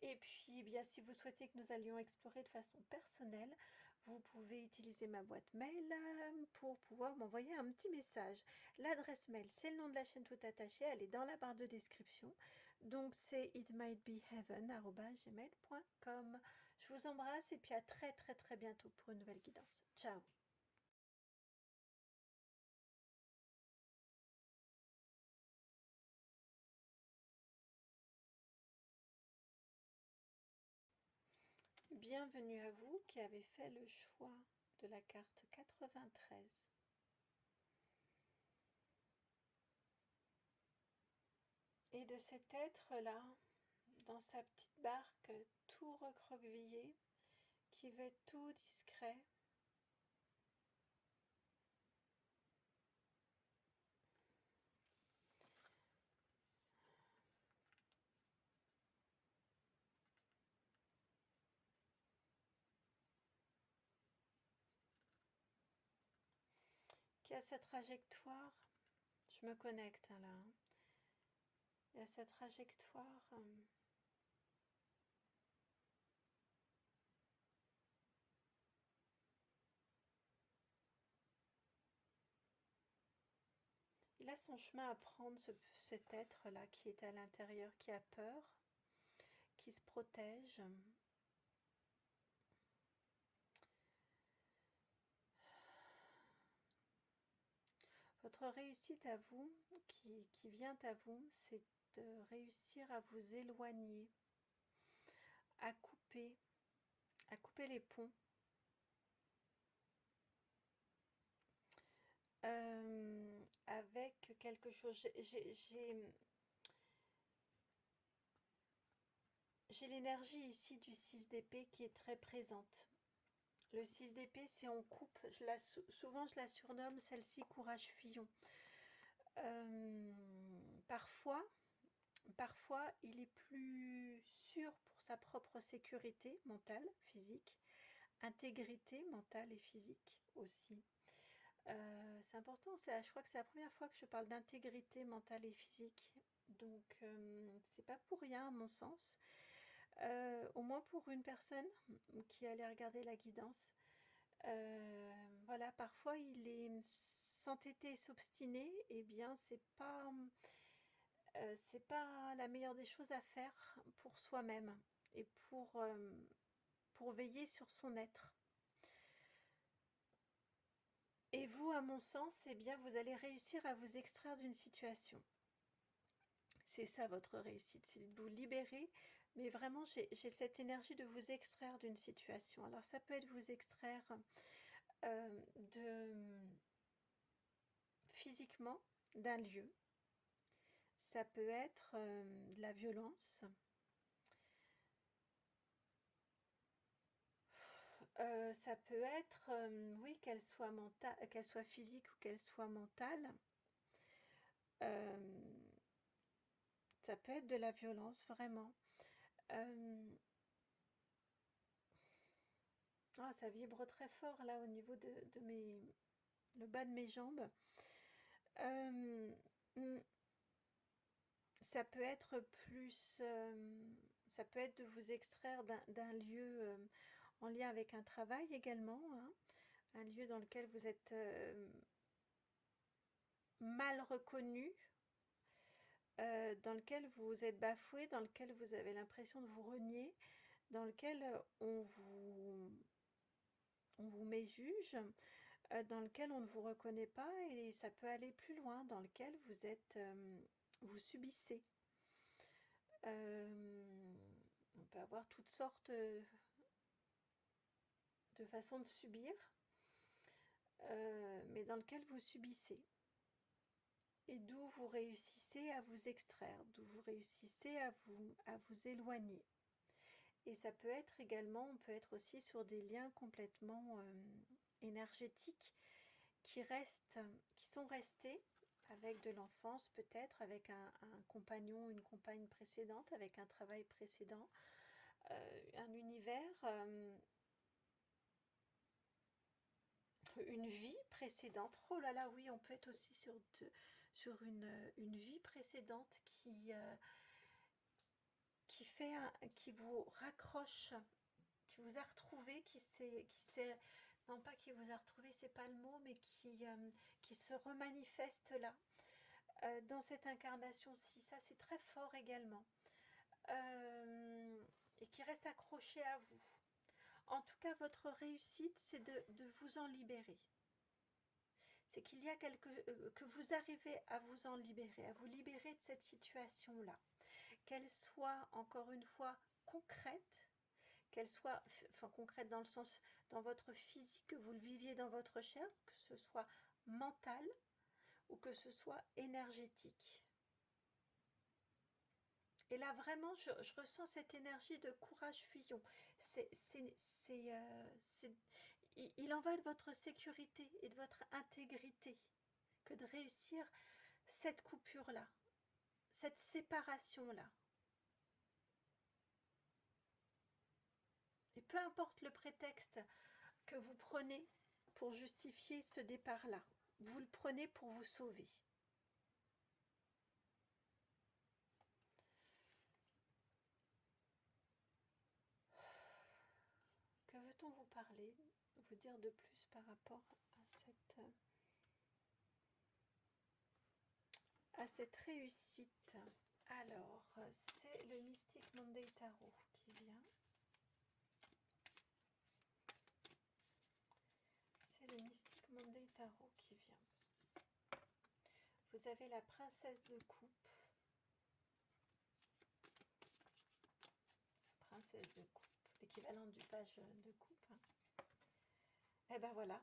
eh bien, si vous souhaitez que nous allions explorer de façon personnelle, vous pouvez utiliser ma boîte mail pour pouvoir m'envoyer un petit message. L'adresse mail, c'est le nom de la chaîne tout attaché, elle est dans la barre de description. Donc, c'est itmightbeheaven@gmail.com. Je vous embrasse et puis à très très très bientôt pour une nouvelle guidance. Ciao! Bienvenue à vous qui avez fait le choix de la carte 93. Et de cet être-là, dans sa petite barque tout recroquevillé, qui va être tout discret, qui a sa trajectoire, je me connecte là, il y a sa trajectoire il a son chemin à prendre, cet être-là qui est à l'intérieur, qui a peur, qui se protège. Votre réussite à vous, qui vient à vous, c'est de réussir à vous éloigner, à couper les ponts. Avec quelque chose. J'ai l'énergie ici du 6 d'épée qui est très présente. Le 6 d'épée, c'est on coupe. Souvent, je la surnomme celle-ci courage fuyons. Parfois, il est plus sûr pour sa propre sécurité mentale, physique, intégrité mentale et physique aussi. C'est important, je crois que c'est la première fois que je parle d'intégrité mentale et physique. Donc, c'est pas pour rien à mon sens. Au moins pour une personne qui allait regarder la guidance. Voilà, parfois il est s'entêter et s'obstiner, eh bien c'est pas la meilleure des choses à faire pour soi-même et pour veiller sur son être. Et vous, à mon sens, eh bien vous allez réussir à vous extraire d'une situation. C'est ça votre réussite, c'est de vous libérer. Mais vraiment, j'ai cette énergie de vous extraire d'une situation. Alors ça peut être vous extraire physiquement d'un lieu. Ça peut être de la violence. Ça peut être, oui, qu'elle soit physique ou qu'elle soit mentale. Ça peut être de la violence, vraiment. Ça vibre très fort là au niveau de le bas de mes jambes. Ça peut être plus, ça peut être de vous extraire d'un lieu en lien avec un travail également, hein, un lieu dans lequel vous êtes mal reconnu, dans lequel vous êtes bafoué, dans lequel vous avez l'impression de vous renier, dans lequel on vous méjuge, dans lequel on ne vous reconnaît pas, et ça peut aller plus loin, dans lequel vous subissez. On peut avoir toutes sortes de façons de subir, mais dans lequel vous subissez. Et d'où vous réussissez à vous extraire, d'où vous réussissez à vous éloigner. Et ça peut être également, on peut être aussi sur des liens complètement énergétiques qui sont restés avec de l'enfance peut-être, avec un compagnon, une compagne précédente, avec un travail précédent, un univers, une vie précédente. Oh là là, oui, on peut être aussi sur une vie précédente qui vous raccroche, qui vous a retrouvé, non pas qui vous a retrouvé, c'est pas le mot, mais qui se remanifeste là, dans cette incarnation-ci. Ça, c'est très fort également. Et qui reste accroché à vous. En tout cas, votre réussite, c'est de vous en libérer. C'est qu'il y a que vous arrivez à vous en libérer, à vous libérer de cette situation-là. Qu'elle soit, encore une fois, concrète, qu'elle soit, enfin concrète dans le sens, dans votre physique, que vous le viviez dans votre chair, que ce soit mental ou que ce soit énergétique. Et là, vraiment, je ressens cette énergie de courage fuyons. Il en va de votre sécurité et de votre intégrité que de réussir cette coupure-là, cette séparation-là. Et peu importe le prétexte que vous prenez pour justifier ce départ-là, vous le prenez pour vous sauver. Que veut-on vous parler, vous dire de plus par rapport à cette réussite? Alors, c'est le Mystic Monday Tarot qui vient. C'est le Mystic Monday Tarot qui vient. vous avez la princesse de coupe. Princesse de coupe, l'équivalent du page de coupe. Hein. Et ben voilà,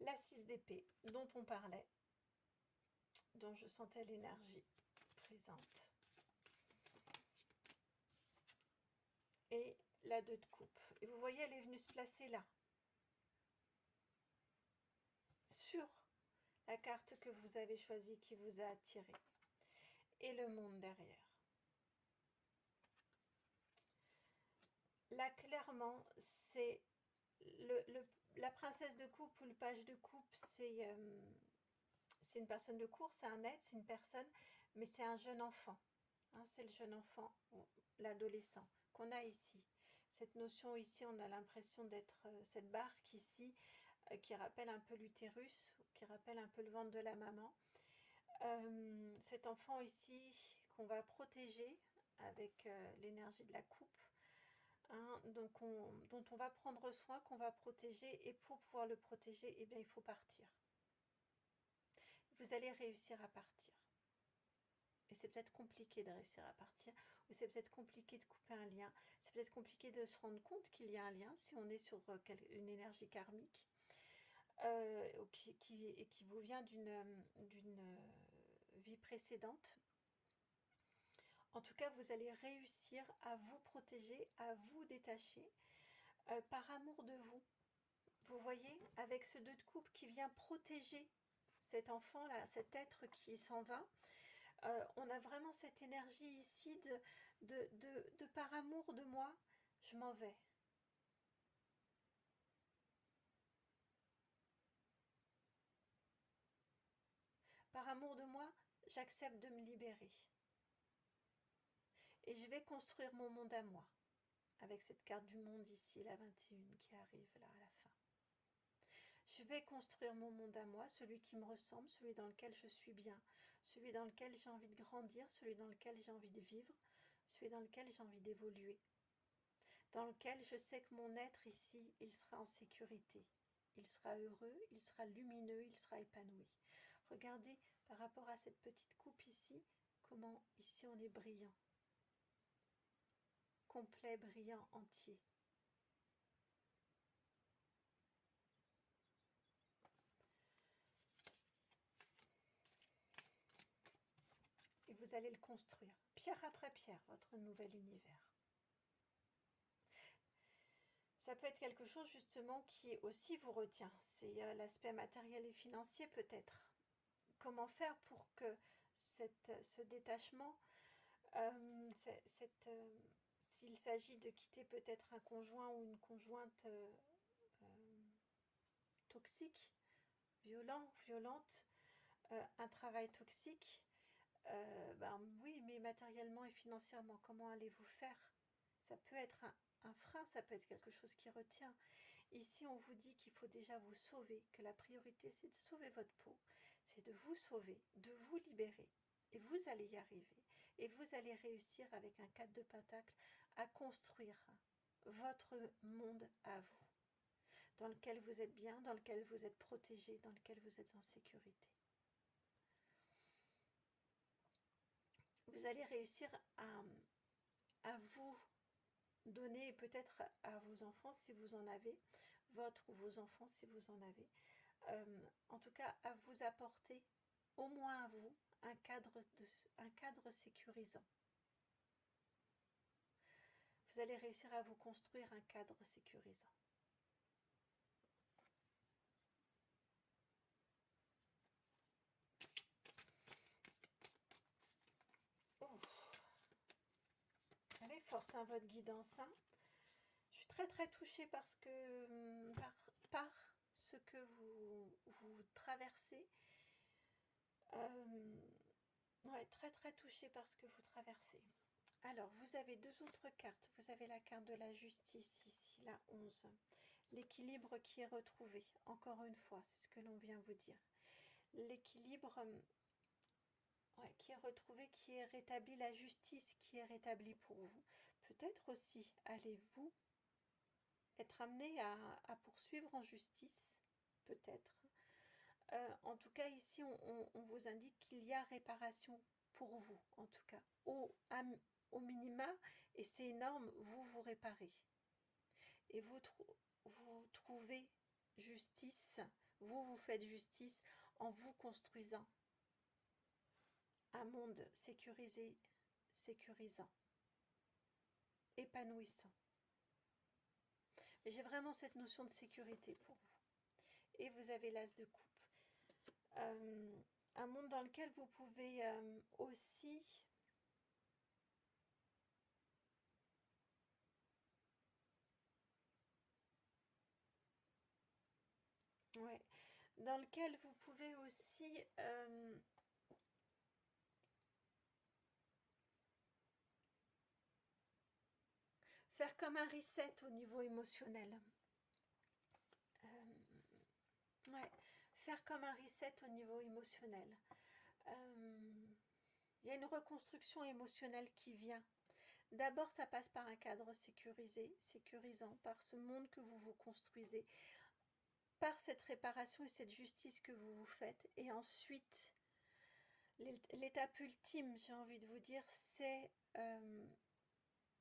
la 6 d'épée dont on parlait, dont je sentais l'énergie présente. Et la 2 de coupe. Et vous voyez, elle est venue se placer là, sur la carte que vous avez choisie, qui vous a attiré. Et le monde derrière. Là, clairement, c'est la princesse de coupe ou le page de coupe, c'est une personne de cour, c'est un être, c'est une personne, mais c'est un jeune enfant. Hein, c'est le jeune enfant, l'adolescent qu'on a ici. Cette notion ici, on a l'impression d'être cette barque ici, qui rappelle un peu l'utérus, qui rappelle un peu le ventre de la maman. Cet enfant ici qu'on va protéger avec l'énergie de la coupe, hein, donc dont on va prendre soin, qu'on va protéger, et pour pouvoir le protéger, eh bien, il faut partir. Vous allez réussir à partir. Et c'est peut-être compliqué de réussir à partir, ou c'est peut-être compliqué de couper un lien, c'est peut-être compliqué de se rendre compte qu'il y a un lien si on est sur une énergie karmique qui vous vient d'une vie précédente. En tout cas, vous allez réussir à vous protéger, à vous détacher par amour de vous. Vous voyez, avec ce 2 de coupe qui vient protéger cet enfant-là, cet être qui s'en va, on a vraiment cette énergie ici de par amour de moi, je m'en vais. Par amour de moi, j'accepte de me libérer. Et je vais construire mon monde à moi, avec cette carte du monde ici, la 21 qui arrive là à la fin. Je vais construire mon monde à moi, celui qui me ressemble, celui dans lequel je suis bien, celui dans lequel j'ai envie de grandir, celui dans lequel j'ai envie de vivre, celui dans lequel j'ai envie d'évoluer, dans lequel je sais que mon être ici, il sera en sécurité, il sera heureux, il sera lumineux, il sera épanoui. Regardez par rapport à cette petite coupe ici, comment ici on est brillant, complet, brillant, entier. Et vous allez le construire, pierre après pierre, votre nouvel univers. Ça peut être quelque chose justement qui aussi vous retient. C'est l'aspect matériel et financier peut-être. Comment faire pour que ce détachement, s'il s'agit de quitter peut-être un conjoint ou une conjointe toxique, violente, un travail toxique, oui, mais matériellement et financièrement, comment allez-vous faire? Ça peut être un frein, ça peut être quelque chose qui retient. Ici, on vous dit qu'il faut déjà vous sauver, que la priorité, c'est de sauver votre peau, c'est de vous sauver, de vous libérer. Et vous allez y arriver. Et vous allez réussir avec un 4 de Pentacle à construire votre monde à vous, dans lequel vous êtes bien, dans lequel vous êtes protégé, dans lequel vous êtes en sécurité. Vous allez réussir à vous donner, peut-être à vos enfants si vous en avez, votre ou vos enfants si vous en avez, en tout cas à vous apporter, au moins à vous, un cadre sécurisant. Vous allez réussir à vous construire un cadre sécurisant. Oh. Elle est forte, hein, votre guidance. Hein. Je suis très très touchée parce que, par ce que vous traversez. Ouais, très très touchée par ce que vous traversez. Alors, vous avez 2 autres cartes. Vous avez la carte de la justice ici, la 11. L'équilibre qui est retrouvé, encore une fois, c'est ce que l'on vient vous dire. L'équilibre qui est retrouvé, qui est rétabli, la justice qui est rétablie pour vous. Peut-être aussi allez-vous être amené à poursuivre en justice, peut-être. En tout cas, ici, on vous indique qu'il y a réparation pour vous, en tout cas. Au minima, et c'est énorme, vous vous réparez. Et vous trouvez justice, vous faites justice en vous construisant un monde sécurisé, sécurisant, épanouissant. J'ai vraiment cette notion de sécurité pour vous. Et vous avez l'as de coupe. Un monde dans lequel vous pouvez aussi ouais, dans lequel vous pouvez aussi faire comme un reset au niveau émotionnel. Ouais, faire comme un reset au niveau émotionnel. Il y a une reconstruction émotionnelle qui vient. D'abord, ça passe par un cadre sécurisé, sécurisant, par ce monde que vous vous construisez, par cette réparation et cette justice que vous vous faites. Et ensuite, l'étape ultime, j'ai envie de vous dire, c'est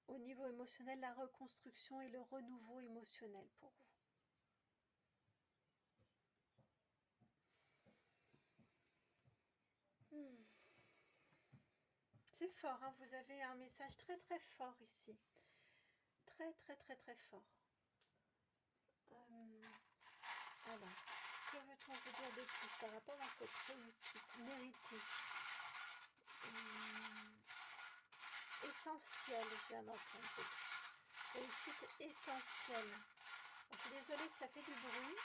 au niveau émotionnel, la reconstruction et le renouveau émotionnel pour vous. C'est fort, hein, vous avez un message très très fort ici. Très très très très fort. Alors, que veut-on vous dire de plus par rapport à cette réussite méritée, essentielle, je viens d'entendre. Réussite essentielle. Je suis désolée, ça fait du bruit.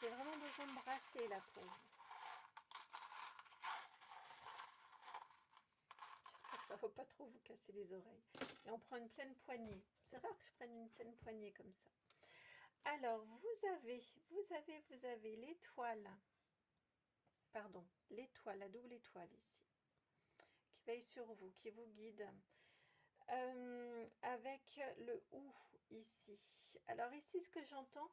J'ai vraiment besoin de brasser là pour vous. J'espère que ça ne va pas trop vous casser les oreilles. Et on prend une pleine poignée. C'est rare que je prenne une pleine poignée comme ça. Alors, vous avez l'étoile. Pardon, l'étoile, la double étoile ici. Qui veille sur vous, qui vous guide. Avec le ou ici. Alors ici, ce que j'entends,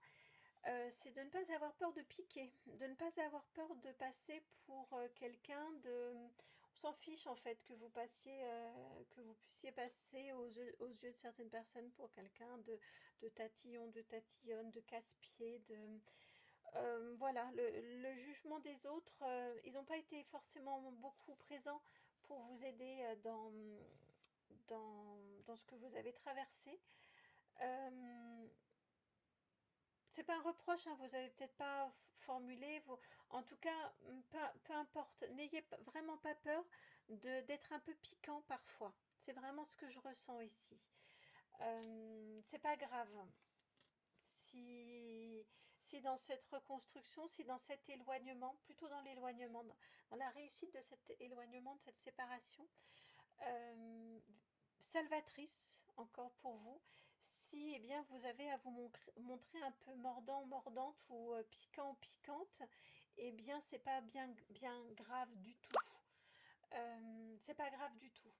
c'est de ne pas avoir peur de piquer, de ne pas avoir peur de passer pour quelqu'un de... On s'en fiche en fait que vous passiez, que vous puissiez passer aux yeux de certaines personnes pour quelqu'un de tatillon, de tatillonne, de casse-pied, de... voilà, le jugement des autres, ils n'ont pas été forcément beaucoup présents pour vous aider dans ce que vous avez traversé. C'est pas un reproche, hein, vous avez peut-être pas formulé, en tout cas, peu importe, n'ayez vraiment pas peur d'être un peu piquant parfois. C'est vraiment ce que je ressens ici. C'est pas grave. Si dans cette reconstruction, si dans cet éloignement, plutôt dans l'éloignement, dans la réussite de cet éloignement, de cette séparation, salvatrice encore pour vous, si eh bien, vous avez à vous montrer un peu mordant, mordante ou piquant, piquante, eh bien c'est pas bien grave du tout. C'est pas grave du tout.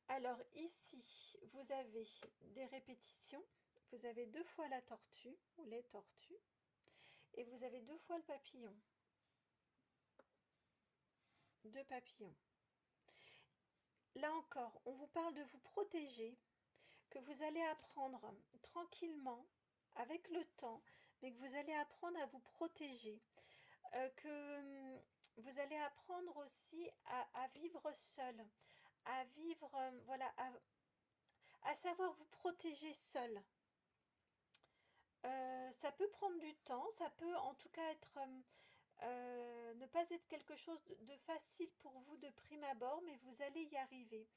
Alors ici, vous avez des répétitions. Vous avez 2 fois la tortue ou les tortues et vous avez 2 fois le papillon. 2 papillons. Là encore, on vous parle de vous protéger, que vous allez apprendre tranquillement, avec le temps, mais que vous allez apprendre à vous protéger, que vous allez apprendre aussi à vivre seul, à vivre, voilà, à savoir vous protéger seul. Ça peut prendre du temps, ça peut en tout cas être... ne pas être quelque chose de facile pour vous de prime abord, mais vous allez y arriver.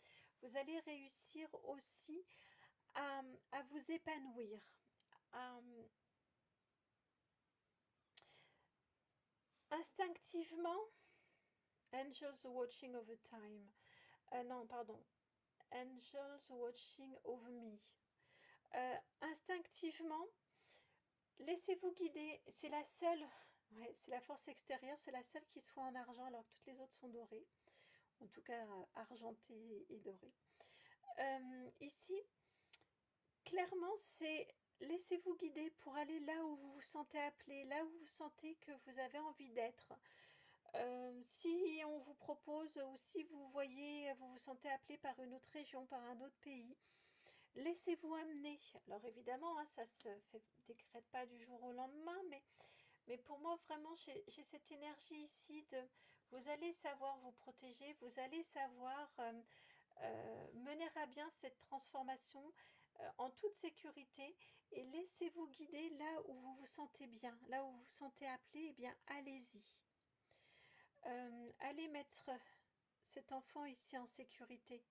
Vous allez réussir aussi à vous épanouir. Instinctivement, angels watching over time. Non, pardon. Angels watching over me. Instinctivement, laissez-vous guider. C'est la seule, ouais, c'est la force extérieure, c'est la seule qui soit en argent alors que toutes les autres sont dorées. En tout cas, argentées et dorées. Ici, clairement, c'est laissez-vous guider pour aller là où vous vous sentez appelé, là où vous sentez que vous avez envie d'être. Si on vous propose ou si vous voyez, vous vous sentez appelé par une autre région, par un autre pays, laissez-vous amener. Alors évidemment, hein, ça se décrète pas du jour au lendemain, mais pour moi vraiment j'ai cette énergie ici de vous allez savoir vous protéger, vous allez savoir mener à bien cette transformation en toute sécurité et laissez-vous guider là où vous vous sentez bien, là où vous vous sentez appelé, eh bien allez-y. Allez mettre cet enfant ici en sécurité.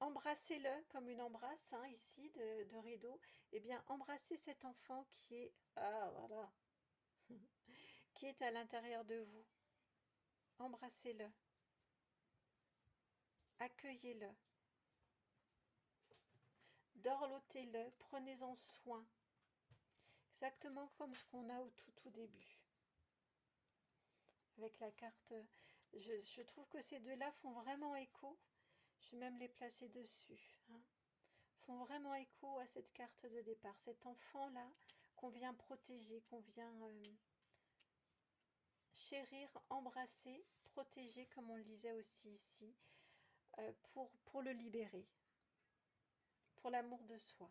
Embrassez-le comme une embrasse hein, ici de rideau. Eh bien, embrassez cet enfant qui est, ah voilà, qui est à l'intérieur de vous. Embrassez-le, accueillez-le, dorlotez-le, prenez-en soin. Exactement comme ce qu'on a au tout début. Avec la carte, je trouve que ces deux-là font vraiment écho. Je vais même les placer dessus. Hein. Font vraiment écho à cette carte de départ. Cet enfant-là qu'on vient protéger, qu'on vient chérir, embrasser, protéger, comme on le disait aussi ici, pour le libérer, pour l'amour de soi.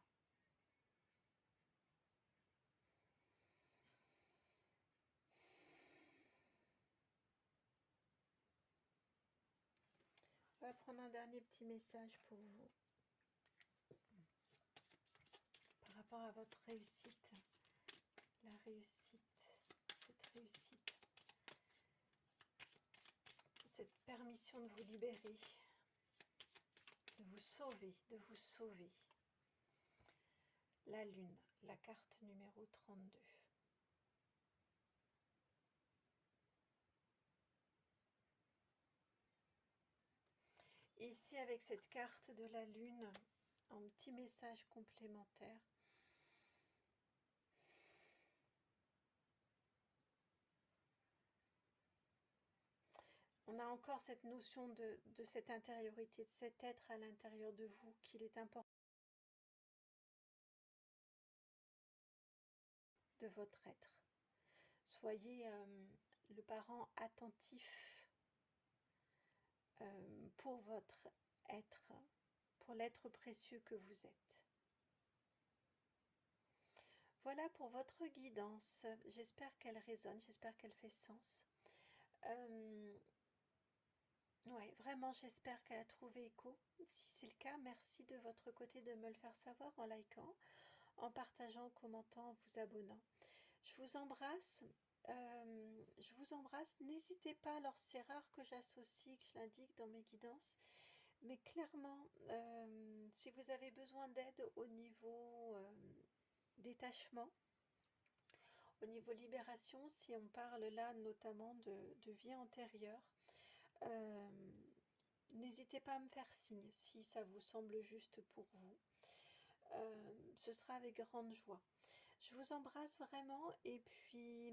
On va prendre un dernier petit message pour vous par rapport à votre réussite. La réussite, cette réussite, cette permission de vous libérer, de vous sauver, de vous sauver. La lune, la carte numéro 32. Ici, avec cette carte de la lune, un petit message complémentaire. On a encore cette notion de cette intériorité, de cet être à l'intérieur de vous, qu'il est important de votre être. Soyez le parent attentif pour votre être, pour l'être précieux que vous êtes. Voilà pour votre guidance. J'espère qu'elle résonne, j'espère qu'elle fait sens. Ouais, vraiment, j'espère qu'elle a trouvé écho. Si c'est le cas, merci de votre côté de me le faire savoir en likant, en partageant, en commentant, en vous abonnant. Je vous embrasse. Je vous embrasse. N'hésitez pas, alors c'est rare que j'associe, que je l'indique dans mes guidances, mais clairement, si vous avez besoin d'aide au niveau détachement, au niveau libération, si on parle là notamment de vie antérieure, n'hésitez pas à me faire signe si ça vous semble juste pour vous. Ce sera avec grande joie. Je vous embrasse vraiment et puis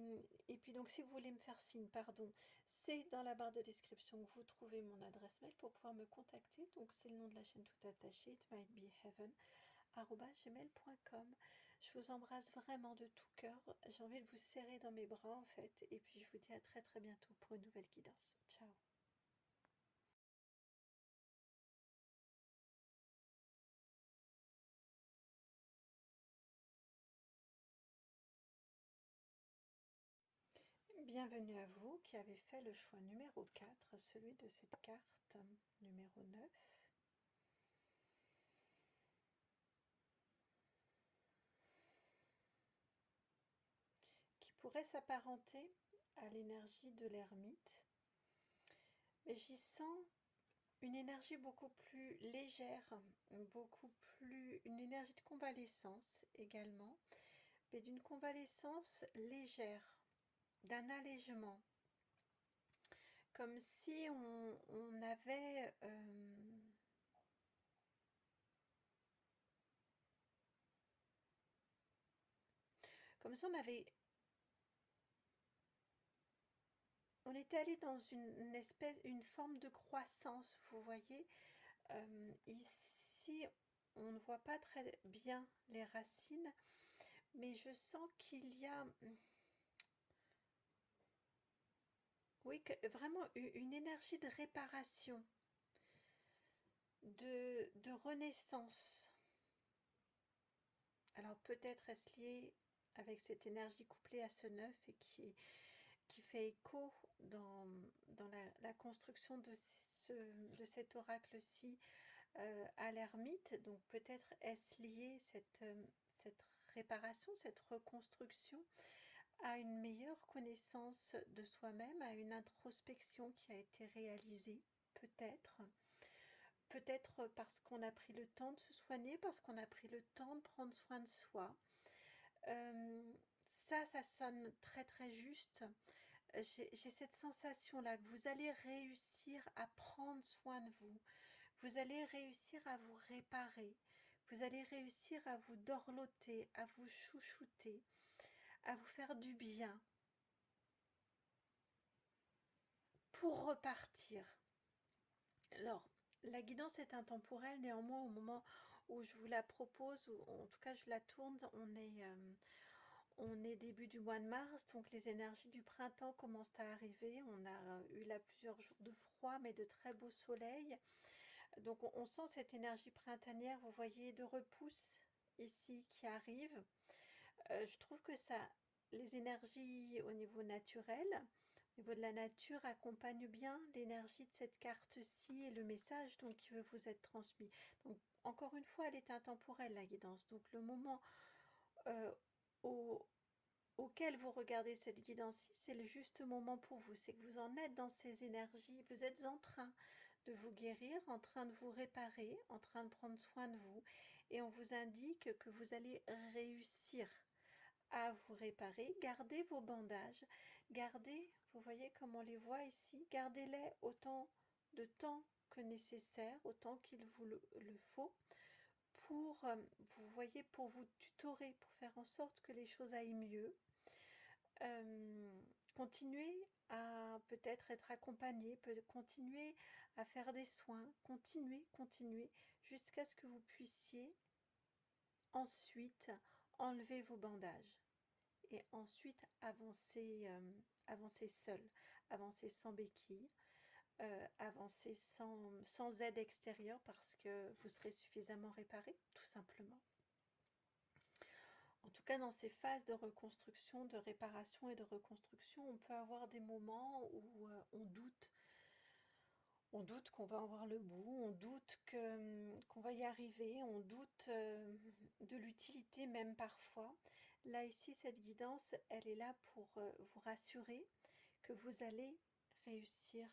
donc si vous voulez me faire signe, pardon, c'est dans la barre de description que vous trouvez mon adresse mail pour pouvoir me contacter. Donc c'est le nom de la chaîne tout attaché, itmightbeheaven@gmail.com. Je vous embrasse vraiment de tout cœur. J'ai envie de vous serrer dans mes bras en fait et puis je vous dis à très très bientôt pour une nouvelle guidance. Ciao. Bienvenue à vous qui avez fait le choix numéro 4, celui de cette carte numéro 9. Qui pourrait s'apparenter à l'énergie de l'ermite. Mais j'y sens une énergie beaucoup plus légère, une énergie de convalescence également, mais d'une convalescence légère, d'un allègement. Comme si on avait... comme si on était allé dans une forme de croissance, vous voyez, Ici, on ne voit pas très bien les racines, mais je sens qu'il y a, oui, vraiment une énergie de réparation, de renaissance. Alors peut-être est-ce lié avec cette énergie couplée à ce 9 et qui fait écho dans la construction de cet oracle-ci à l'ermite. Donc peut-être est-ce lié cette réparation, cette reconstruction à une meilleure connaissance de soi-même, à une introspection qui a été réalisée, peut-être. Peut-être parce qu'on a pris le temps de se soigner, parce qu'on a pris le temps de prendre soin de soi. Ça sonne très très juste. J'ai cette sensation-là que vous allez réussir à prendre soin de vous. Vous allez réussir à vous réparer. Vous allez réussir à vous dorloter, à vous chouchouter, à vous faire du bien pour repartir. Alors, la guidance est intemporelle, néanmoins, au moment où je vous la propose, ou en tout cas je la tourne, on est début du mois de mars, donc les énergies du printemps commencent à arriver. On a eu là plusieurs jours de froid, mais de très beau soleil. Donc on sent cette énergie printanière, vous voyez, de repousse ici qui arrive. Je trouve que ça, les énergies au niveau naturel, au niveau de la nature, accompagnent bien l'énergie de cette carte-ci et le message donc, qui veut vous être transmis. Donc encore une fois, elle est intemporelle, la guidance. Donc le moment au, auquel vous regardez cette guidance-ci, c'est le juste moment pour vous. C'est que vous en êtes dans ces énergies, vous êtes en train de vous guérir, en train de vous réparer, en train de prendre soin de vous. Et on vous indique que vous allez réussir à vous réparer. Gardez vos bandages, gardez, vous voyez comme on les voit ici, gardez-les autant de temps que nécessaire, autant qu'il vous le faut, pour, vous voyez, pour vous tutorer, pour faire en sorte que les choses aillent mieux. Continuez à peut-être être accompagné, continuer à faire des soins, continuez, jusqu'à ce que vous puissiez ensuite enlever vos bandages et ensuite avancer seul, avancer sans béquille, avancer sans aide extérieure parce que vous serez suffisamment réparé, tout simplement. En tout cas, dans ces phases de reconstruction, de réparation et de reconstruction, on peut avoir des moments où on doute qu'on va avoir le bout, on doute qu'on va y arriver, on doute de l'utilité même parfois. Là, ici, cette guidance, elle est là pour vous rassurer que vous allez réussir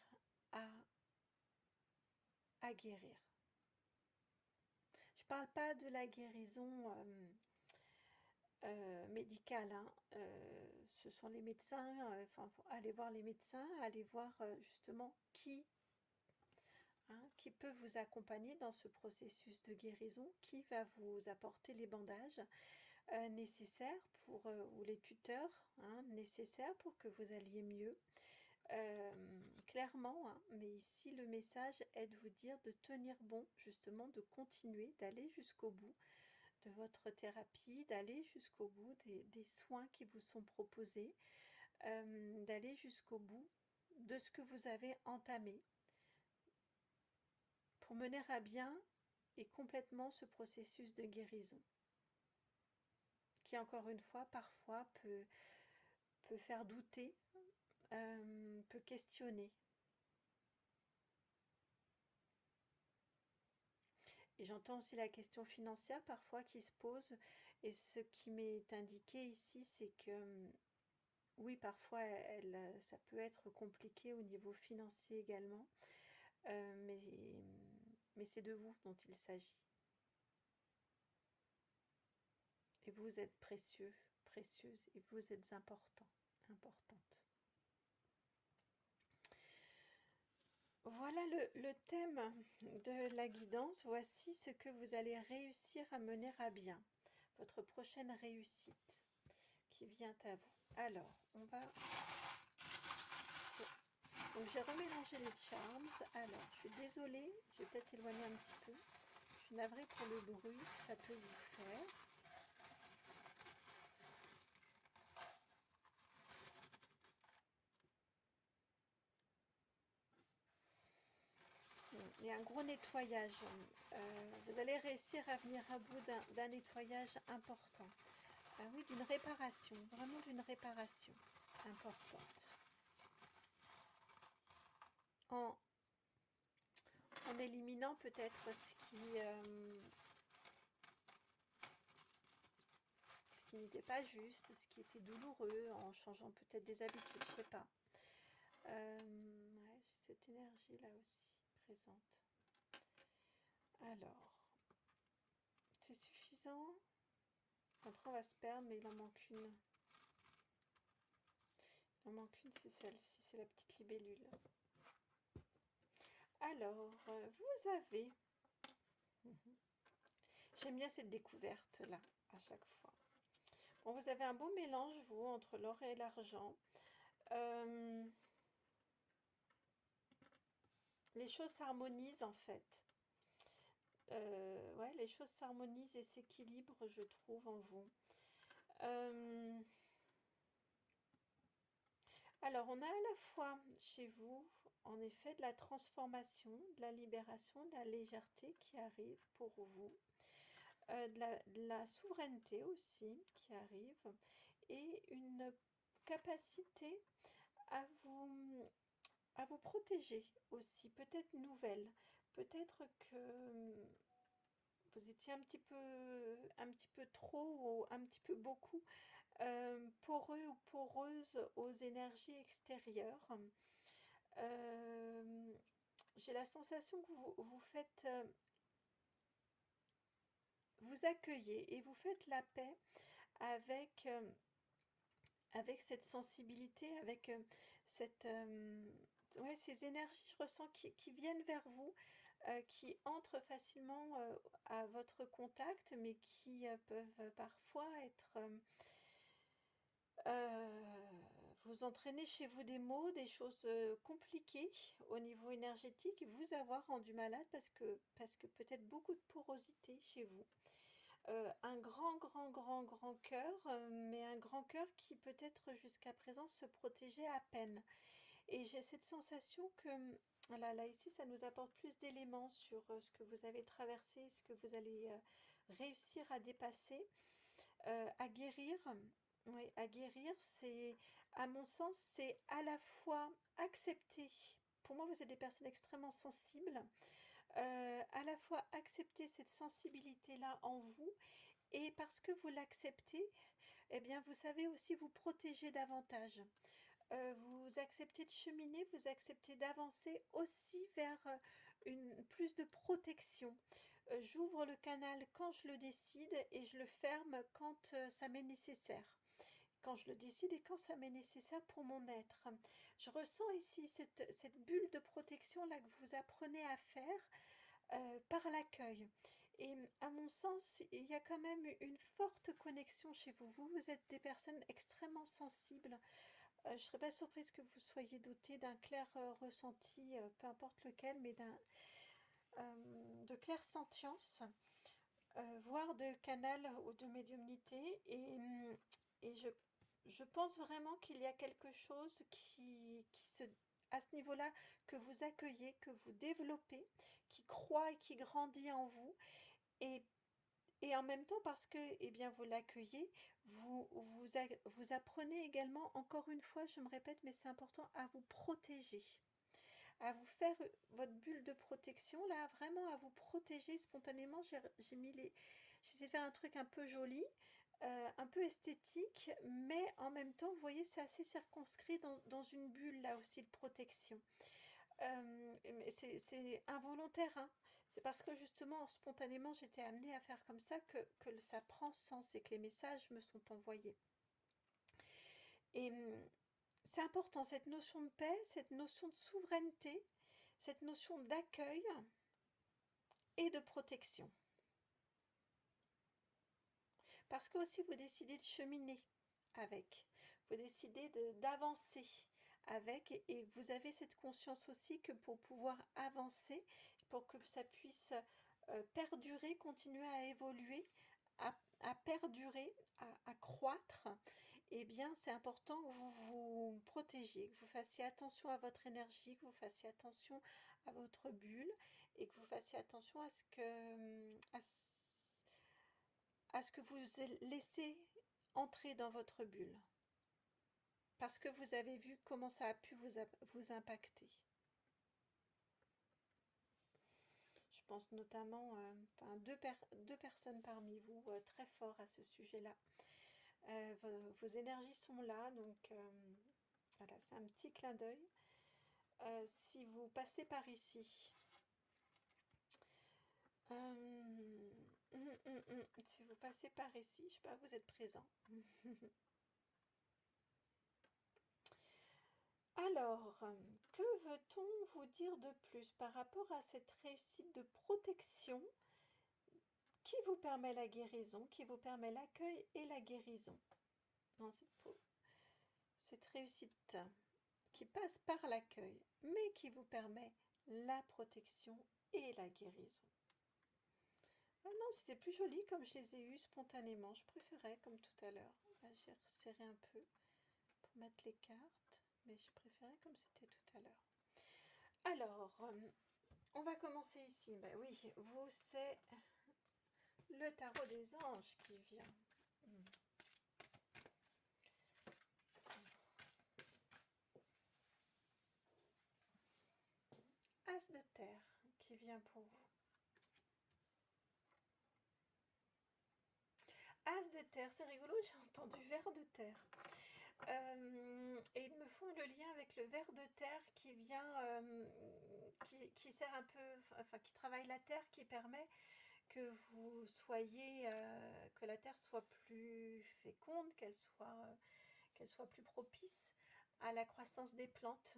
à guérir. Je ne parle pas de la guérison médicale, hein. Ce sont les médecins, allez voir les médecins, allez voir justement qui peut vous accompagner dans ce processus de guérison, qui va vous apporter les bandages nécessaires pour, ou les tuteurs nécessaires pour que vous alliez mieux. Clairement, mais ici le message est de vous dire de tenir bon, justement de continuer, d'aller jusqu'au bout de votre thérapie, d'aller jusqu'au bout des soins qui vous sont proposés, d'aller jusqu'au bout de ce que vous avez entamé pour mener à bien et complètement ce processus de guérison qui, encore une fois, parfois peut faire douter, peut questionner. Et j'entends aussi la question financière parfois qui se pose. Et ce qui m'est indiqué ici, c'est que oui, parfois, ça peut être compliqué au niveau financier également. Mais c'est de vous dont il s'agit. Et vous êtes précieux, précieuse, et vous êtes important, importante. Voilà le thème de la guidance. Voici ce que vous allez réussir à mener à bien. Votre prochaine réussite qui vient à vous. Alors, on va Donc j'ai remélangé les charms. Alors, je suis désolée, je vais peut-être éloigner un petit peu. Je suis navrée pour le bruit que ça peut vous faire. Il y a un gros nettoyage. Vous allez réussir à venir à bout d'un nettoyage important. Ah oui, d'une réparation, vraiment d'une réparation importante. En, en éliminant peut-être ce qui n'était pas juste, ce qui était douloureux, en changeant peut-être des habitudes, je ne sais pas. Ouais, j'ai cette énergie là aussi présente. Alors, c'est suffisant. Après, on va se perdre, mais il en manque une. Il en manque une, c'est celle-ci, c'est la petite libellule. Alors, vous avez... J'aime bien cette découverte-là, à chaque fois. Bon, vous avez un beau mélange, vous, entre l'or et l'argent. Les choses s'harmonisent, en fait. Ouais, les choses s'harmonisent et s'équilibrent, je trouve, en vous. Alors, on a à la fois chez vous, en effet, de la transformation, de la libération, de la légèreté qui arrive pour vous, de la souveraineté aussi qui arrive, et une capacité à à vous protéger aussi, peut-être nouvelle. Peut-être que vous étiez un petit peu trop ou un petit peu beaucoup poreux ou poreuse aux énergies extérieures. Euh, j'ai la sensation que vous faites, vous accueillez et vous faites la paix avec, avec cette sensibilité, avec ouais, ces énergies, je ressens, qui viennent vers vous, qui entrent facilement à votre contact, mais qui peuvent parfois être... vous entraîner chez vous des maux, des choses compliquées au niveau énergétique, vous avoir rendu malade parce que peut-être beaucoup de porosité chez vous. Un grand cœur, mais un grand cœur qui peut-être jusqu'à présent se protégeait à peine. Et j'ai cette sensation que, voilà, là ici, ça nous apporte plus d'éléments sur ce que vous avez traversé, ce que vous allez réussir à dépasser, à guérir. Oui, à guérir, c'est, à mon sens, c'est à la fois accepter. Pour moi, vous êtes des personnes extrêmement sensibles. À la fois accepter cette sensibilité-là en vous, et parce que vous l'acceptez, eh bien, vous savez aussi vous protéger davantage. Vous acceptez de cheminer, vous acceptez d'avancer aussi vers plus de protection. J'ouvre le canal quand je le décide et je le ferme quand ça m'est nécessaire. Quand je le décide et quand ça m'est nécessaire pour mon être. Je ressens ici cette bulle de protection là que vous apprenez à faire par l'accueil. Et à mon sens, il y a quand même une forte connexion chez vous. Vous êtes des personnes extrêmement sensibles. Je ne serais pas surprise que vous soyez doté d'un clair ressenti, peu importe lequel, mais de clair sentience, voire de canal ou de médiumnité. Et je pense vraiment qu'il y a quelque chose à ce niveau-là, que vous accueillez, que vous développez, qui croît et qui grandit en vous. Et et en même temps, parce que eh bien, vous l'accueillez, vous apprenez également, encore une fois, je me répète, mais c'est important, à vous protéger, à vous faire votre bulle de protection, là, vraiment à vous protéger spontanément. J'ai mis j'essaie de faire un truc un peu joli, un peu esthétique, mais en même temps, vous voyez, c'est assez circonscrit dans une bulle, là aussi, de protection. C'est involontaire, hein. C'est parce que justement, spontanément, j'étais amenée à faire comme ça que ça prend sens et que les messages me sont envoyés. Et c'est important, cette notion de paix, cette notion de souveraineté, cette notion d'accueil et de protection. Parce que aussi, vous décidez de cheminer avec, vous décidez d'avancer avec, et vous avez cette conscience aussi que pour pouvoir avancer, pour que ça puisse perdurer, continuer à évoluer, à perdurer, à croître, eh bien c'est important que vous vous protégiez, que vous fassiez attention à votre énergie, que vous fassiez attention à votre bulle, et que vous fassiez attention à ce que vous laissez entrer dans votre bulle. Parce que vous avez vu comment ça a pu vous impacter. Je pense notamment à deux personnes parmi vous très forts à ce sujet-là. Vos énergies sont là, donc voilà, c'est un petit clin d'œil. Si vous passez par ici, si vous passez par ici, je sais pas, vous êtes présent. Alors, que veut-on vous dire de plus par rapport à cette réussite de protection qui vous permet la guérison, qui vous permet l'accueil et la guérison? Non, cette réussite qui passe par l'accueil, mais qui vous permet la protection et la guérison. Ah non, c'était plus joli comme je les ai eus spontanément. Je préférais comme tout à l'heure. Là, j'ai resserré un peu pour mettre les cartes, mais je préférais comme c'était tout à l'heure. Alors, on va commencer ici. Ben oui, vous, c'est le tarot des anges qui vient. As de terre qui vient pour vous. As de terre, c'est rigolo, j'ai entendu ver de terre. Et ils me font le lien avec le ver de terre qui vient, qui sert un peu, enfin qui travaille la terre, qui permet que vous soyez, que la terre soit plus féconde, qu'elle soit plus propice à la croissance des plantes.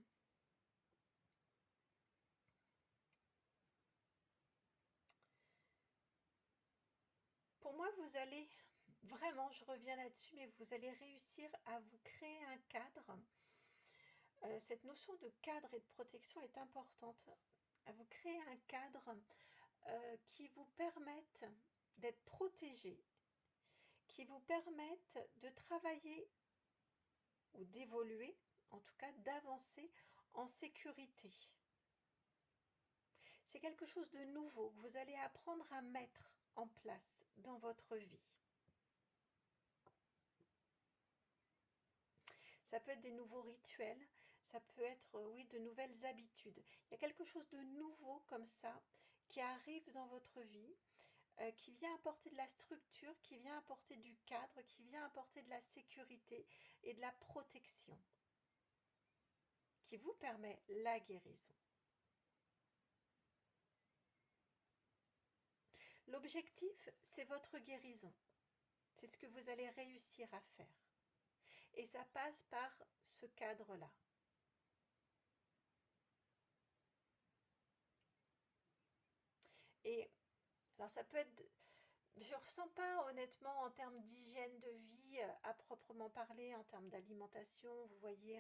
Pour moi, vous allez, vraiment, je reviens là-dessus, mais vous allez réussir à vous créer un cadre. Cette notion de cadre et de protection est importante. À vous créer un cadre qui vous permette d'être protégé, qui vous permette de travailler ou d'évoluer, en tout cas d'avancer en sécurité. C'est quelque chose de nouveau que vous allez apprendre à mettre en place dans votre vie. Ça peut être des nouveaux rituels, ça peut être, oui, de nouvelles habitudes. Il y a quelque chose de nouveau comme ça qui arrive dans votre vie, qui vient apporter de la structure, qui vient apporter du cadre, qui vient apporter de la sécurité et de la protection, qui vous permet la guérison. L'objectif, c'est votre guérison. C'est ce que vous allez réussir à faire. Et ça passe par ce cadre-là. Et alors ça peut être... Je ne ressens pas honnêtement en termes d'hygiène de vie à proprement parler, en termes d'alimentation, vous voyez,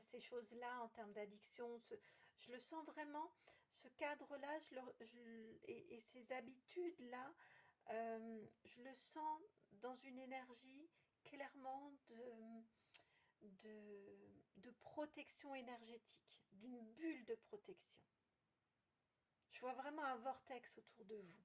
ces choses-là, en termes d'addiction. Je le sens vraiment, ce cadre-là et ces habitudes-là, je le sens dans une énergie clairement de protection énergétique, d'une bulle de protection. Je vois vraiment un vortex autour de vous.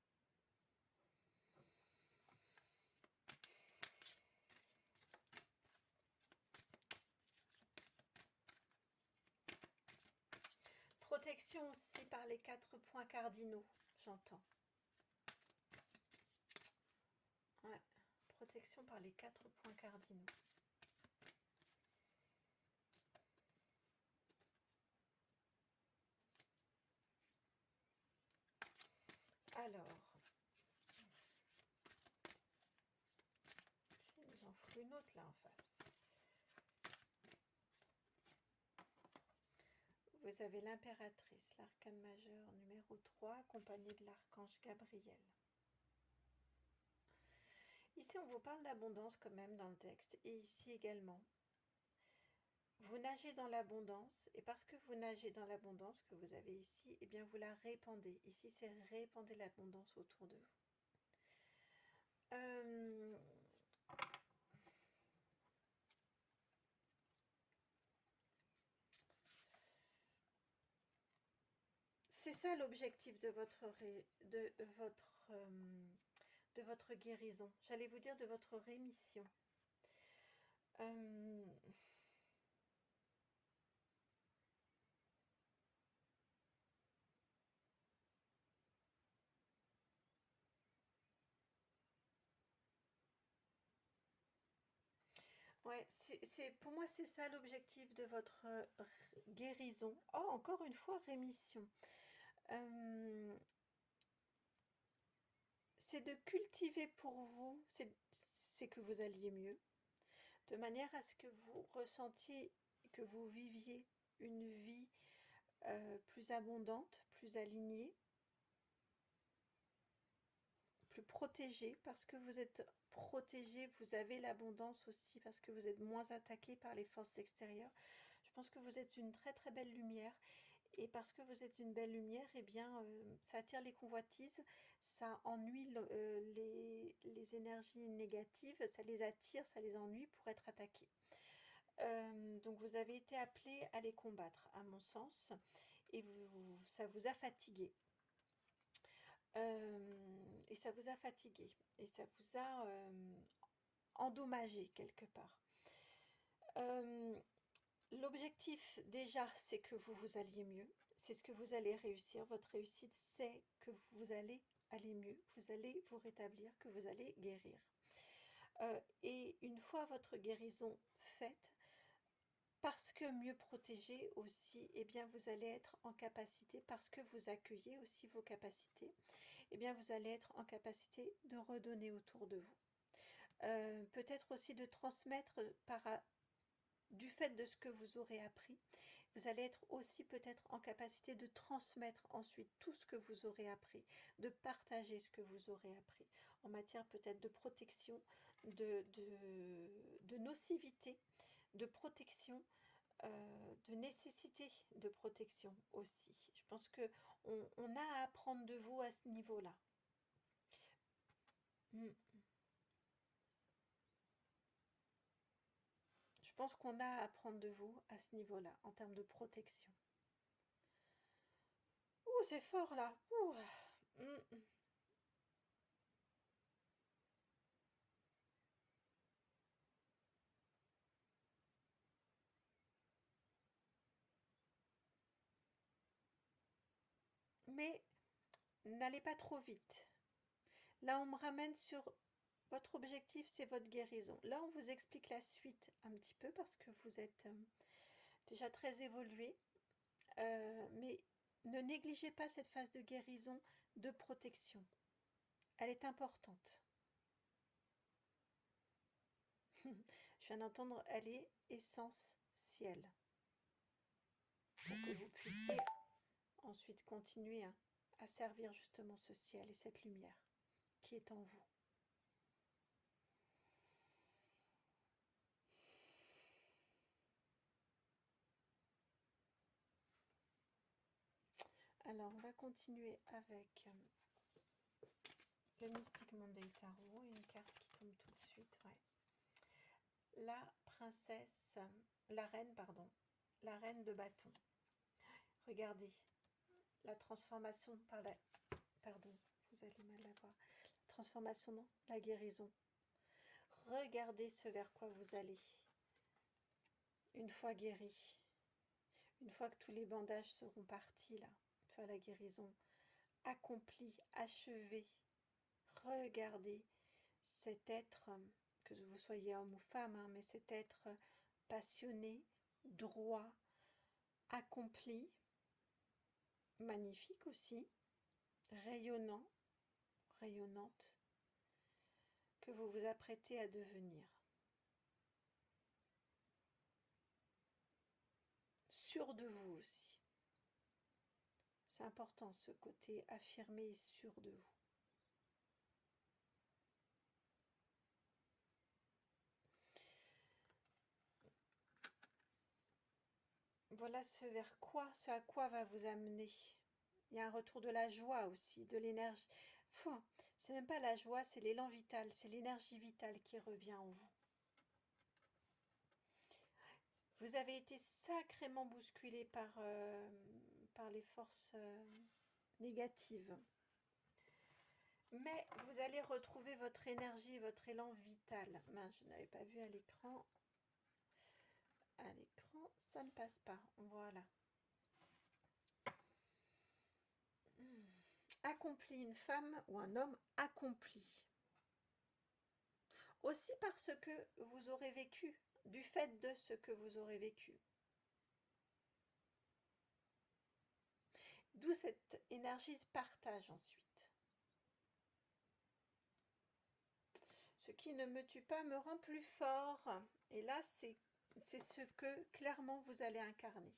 Protection aussi par les 4 points cardinaux, j'entends. Ouais, protection par les 4 points cardinaux. Alors, si nous en ferons une autre là en face. Vous avez l'impératrice, l'arcane majeur numéro 3, accompagnée de l'archange Gabriel. Ici, on vous parle d'abondance quand même dans le texte, et ici également. Vous nagez dans l'abondance, et parce que vous nagez dans l'abondance que vous avez ici, eh bien vous la répandez. Ici, c'est répandez l'abondance autour de vous. C'est ça l'objectif de votre guérison. J'allais vous dire de votre rémission. Ouais, pour moi, c'est ça l'objectif de votre guérison. Oh, encore une fois, rémission. C'est de cultiver pour vous, c'est que vous alliez mieux, de manière à ce que vous ressentiez, que vous viviez une vie plus abondante, plus alignée, plus protégée, parce que vous êtes protégé, vous avez l'abondance aussi, parce que vous êtes moins attaqué par les forces extérieures. Je pense que vous êtes une très très belle lumière. Et parce que vous êtes une belle lumière, eh bien, ça attire les convoitises, ça ennuie les énergies négatives, ça les attire, ça les ennuie pour être attaqués. Donc vous avez été appelé à les combattre, à mon sens, et ça vous a fatigué. Et ça vous a fatigué, et ça vous a endommagé quelque part. L'objectif déjà, c'est que vous alliez mieux. C'est ce que vous allez réussir. Votre réussite, c'est que vous allez aller mieux, vous allez vous rétablir, que vous allez guérir. Et une fois votre guérison faite, parce que mieux protégé aussi, eh bien vous allez être en capacité, parce que vous accueillez aussi vos capacités, eh bien vous allez être en capacité de redonner autour de vous. Peut-être aussi de transmettre du fait de ce que vous aurez appris, vous allez être aussi peut-être en capacité de transmettre ensuite tout ce que vous aurez appris, de partager ce que vous aurez appris, en matière peut-être de protection, de nocivité, de protection, de nécessité de protection aussi. Je pense qu'on a à apprendre de vous à ce niveau-là. Je pense qu'on a à apprendre de vous à ce niveau-là, en termes de protection. Ouh, c'est fort là. Ouh. Mais n'allez pas trop vite. Là, on me ramène sur votre objectif, c'est votre guérison. Là, on vous explique la suite un petit peu parce que vous êtes déjà très évolué. Mais ne négligez pas cette phase de guérison, de protection. Elle est importante. Je viens d'entendre, elle est essentielle. Pour que vous puissiez ensuite continuer à servir justement ce ciel et cette lumière qui est en vous. Alors, on va continuer avec le Mystic Monday Tarot, une carte qui tombe tout de suite. Ouais. La princesse, la reine de bâton. Regardez, la transformation pardon, vous allez mal la voir. La transformation, non, la guérison. Regardez ce vers quoi vous allez. Une fois guéri, une fois que tous les bandages seront partis là, une fois la guérison accomplie, achevée, regardez cet être, que vous soyez homme ou femme, mais cet être passionné, droit, accompli, magnifique aussi, rayonnant, rayonnante, que vous vous apprêtez à devenir. Sûr de vous aussi. C'est important ce côté affirmé et sûr de vous. Voilà ce à quoi va vous amener. Il y a un retour de la joie aussi, de l'énergie. Enfin, c'est même pas la joie, c'est l'élan vital, c'est l'énergie vitale qui revient en vous. Vous avez été sacrément bousculé par les forces négatives. Mais vous allez retrouver votre énergie, votre élan vital. Mince, je n'avais pas vu à l'écran. À l'écran, ça ne passe pas. Voilà. Accompli, une femme ou un homme accompli. Aussi parce que vous aurez vécu, du fait de ce que vous aurez vécu. D'où cette énergie de partage ensuite. Ce qui ne me tue pas me rend plus fort. Et là, c'est ce que clairement vous allez incarner.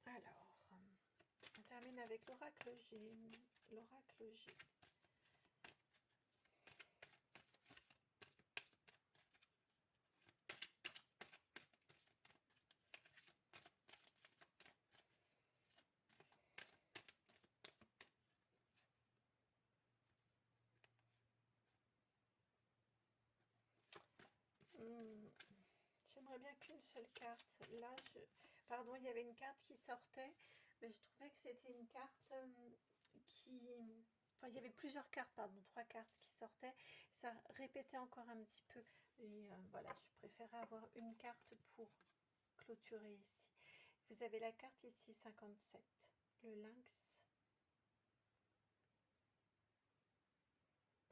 Alors, on termine avec l'oracle G. L'oracle G. J'aimerais bien qu'une seule carte. Là, pardon, il y avait une carte qui sortait, mais je trouvais que c'était une carte qui... Enfin, il y avait plusieurs cartes, pardon, 3 cartes qui sortaient. Ça répétait encore un petit peu. Et voilà, je préférais avoir une carte pour clôturer ici. Vous avez la carte ici, 57. Le lynx.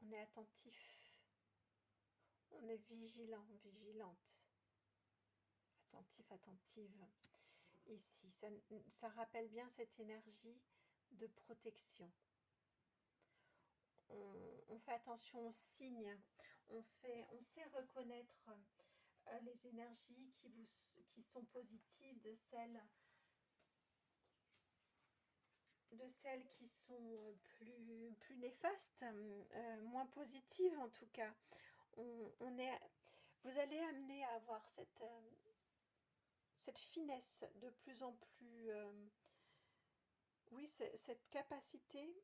On est attentif. On est vigilant, vigilante. Attentif, attentive. Ici, ça rappelle bien cette énergie de protection. On fait attention aux signes, on sait reconnaître les énergies qui sont positives de celles qui sont plus néfastes, moins positives en tout cas. Vous allez amener à avoir cette finesse de plus en plus... oui, cette capacité...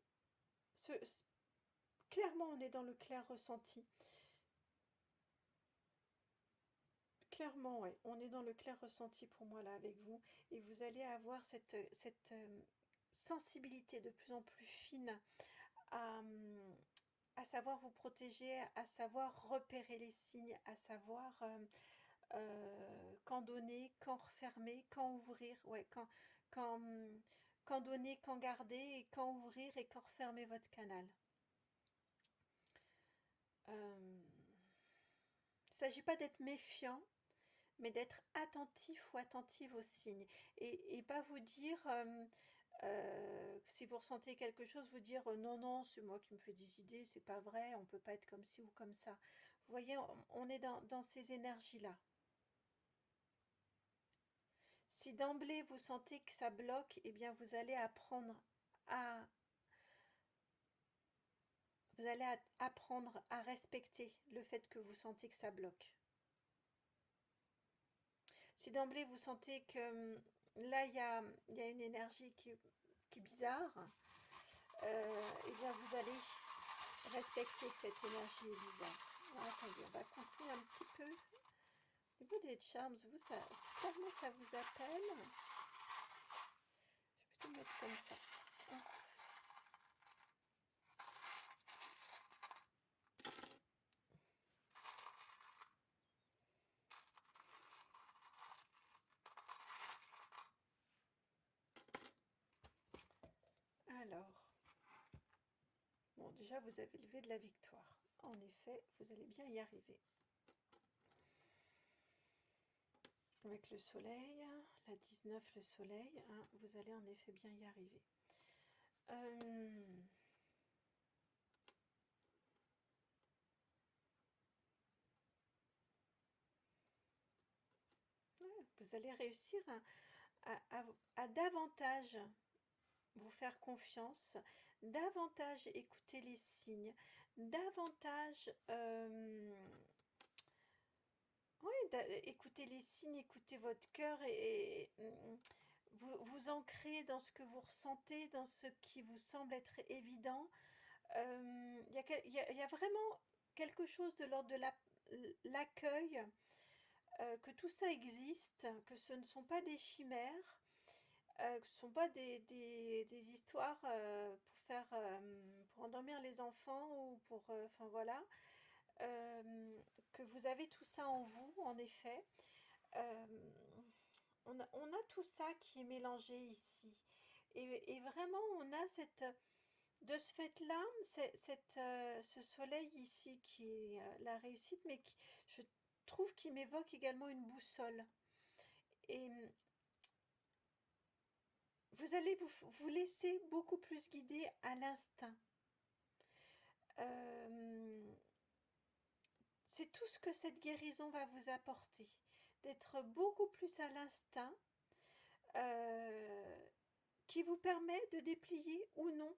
Clairement, on est dans le clair ressenti. Clairement, ouais, on est dans le clair ressenti pour moi là avec vous. Et vous allez avoir cette sensibilité de plus en plus fine à, savoir vous protéger, à savoir repérer les signes, à savoir quand donner, quand refermer, quand ouvrir, ouais, quand, quand donner, quand garder, et quand ouvrir et quand refermer votre canal. Il ne s'agit pas d'être méfiant, mais d'être attentif ou attentive aux signes. Et pas vous dire, si vous ressentez quelque chose, vous dire non, non, c'est moi qui me fais des idées, c'est pas vrai, on peut pas être comme ci ou comme ça. Vous voyez, on est dans ces énergies-là. Si d'emblée vous sentez que ça bloque, eh bien vous allez apprendre à respecter le fait que vous sentez que ça bloque. Si d'emblée vous sentez que là il y a une énergie qui est bizarre, eh bien vous allez respecter que cette énergie est bizarre. Alors, attendez, on va continuer un petit peu. Au niveau des charms, vous, clairement ça vous appelle. Je vais plutôt mettre comme ça. Alors, bon, déjà vous avez levé de la victoire. En effet, vous allez bien y arriver. Avec le soleil, la 19, le soleil, hein, vous allez en effet bien y arriver. Vous allez réussir à davantage vous faire confiance, davantage écouter les signes, davantage Oui, écoutez les signes, écoutez votre cœur et vous vous ancrez dans ce que vous ressentez, dans ce qui vous semble être évident. Il y a vraiment quelque chose de l'ordre de l'accueil, que tout ça existe, que ce ne sont pas des chimères, que ce ne sont pas des histoires pour endormir les enfants ou enfin voilà, que vous avez tout ça en vous, en effet. Euh, on a tout ça qui est mélangé ici. Et vraiment, on a de ce fait-là, ce soleil ici qui est la réussite, mais je trouve qu'il m'évoque également une boussole. Et vous allez vous laisser beaucoup plus guider à l'instinct. Euh, c'est tout ce que cette guérison va vous apporter, d'être beaucoup plus à l'instinct, euh, qui vous permet de déplier ou non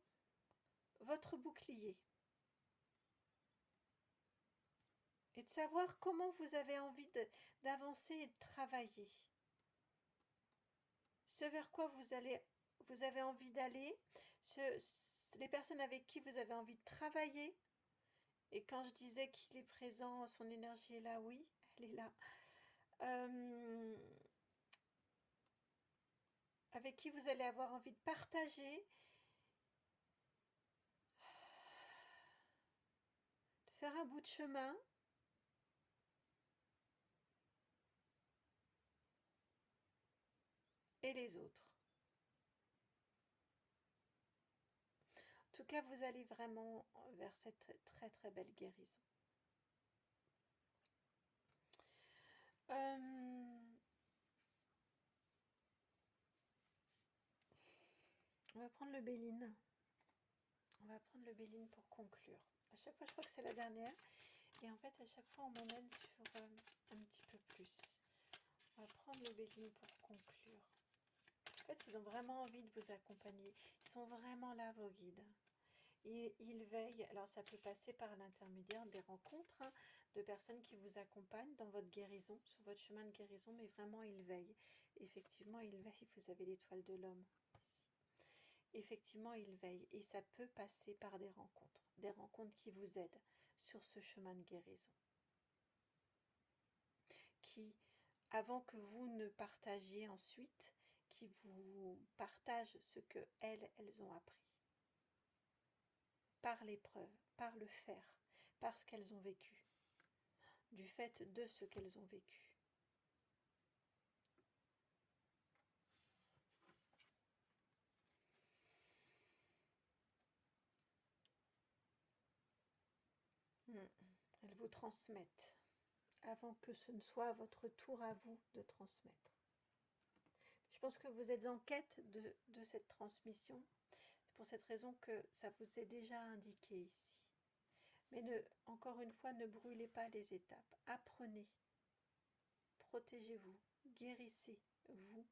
votre bouclier et de savoir comment vous avez envie d'avancer et de travailler. Ce vers quoi vous avez envie d'aller, les personnes avec qui vous avez envie de travailler. Et quand je disais qu'il est présent, son énergie est là, oui, elle est là. Euh, avec qui vous allez avoir envie de partager, de faire un bout de chemin. Et les autres. En tout cas, vous allez vraiment vers cette très très belle guérison. On va prendre le Béline. On va prendre le Béline pour conclure. À chaque fois, je crois que c'est la dernière. Et en fait, à chaque fois, on m'emmène sur un petit peu plus. On va prendre le Béline pour conclure. En fait, ils ont vraiment envie de vous accompagner. Ils sont vraiment là, vos guides. Et ils veillent. Alors, ça peut passer par l'intermédiaire des rencontres, hein, de personnes qui vous accompagnent dans votre guérison, sur votre chemin de guérison, mais vraiment, ils veillent. Effectivement, ils veillent. Vous avez l'étoile de l'homme ici. Effectivement, ils veillent. Et ça peut passer par des rencontres qui vous aident sur ce chemin de guérison. Qui, avant que vous ne partagiez ensuite, qui vous partagent ce que elles ont appris. Par l'épreuve, par le faire, par ce qu'elles ont vécu, du fait de ce qu'elles ont vécu. Elles vous transmettent, avant que ce ne soit à votre tour à vous de transmettre. Je pense que vous êtes en quête de cette transmission. C'est pour cette raison que ça vous est déjà indiqué ici. Mais encore une fois, ne brûlez pas les étapes. Apprenez, protégez-vous, guérissez-vous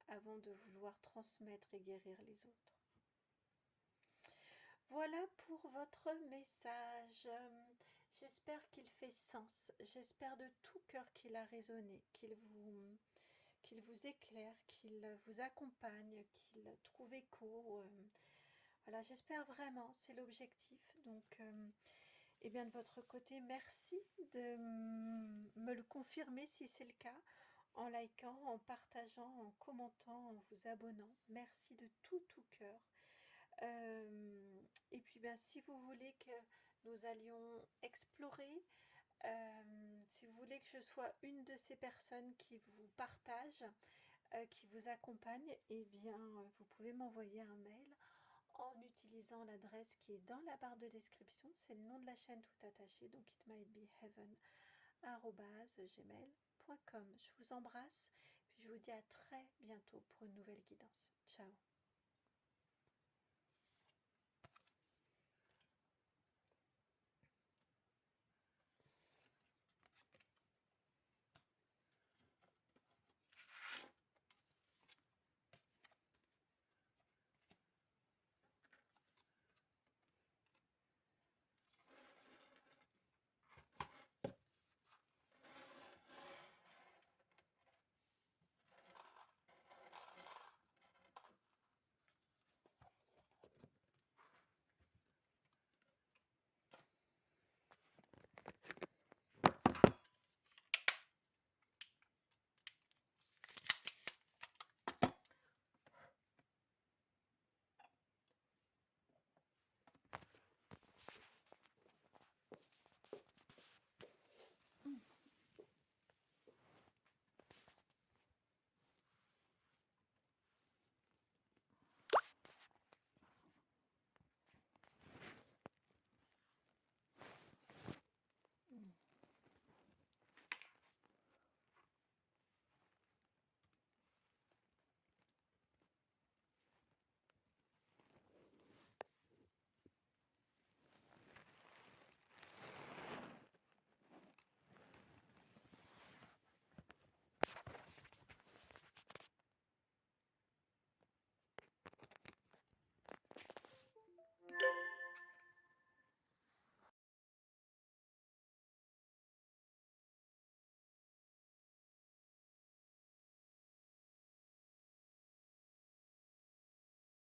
avant de vouloir transmettre et guérir les autres. Voilà pour votre message. J'espère qu'il fait sens. J'espère de tout cœur qu'il a résonné, qu'il vous éclaire, qu'il vous accompagne, qu'il trouve écho. Voilà, j'espère vraiment, c'est l'objectif. Donc, eh bien de votre côté, merci de me le confirmer si c'est le cas, en likant, en partageant, en commentant, en vous abonnant. Merci de tout cœur. Et puis si vous voulez que nous allions explorer, si vous voulez que je sois une de ces personnes qui vous partagent, qui vous accompagne, eh bien vous pouvez m'envoyer un mail en utilisant l'adresse qui est dans la barre de description. C'est le nom de la chaîne tout attaché, donc itmightbeheaven@gmail.com. Je vous embrasse, puis je vous dis à très bientôt pour une nouvelle guidance. Ciao.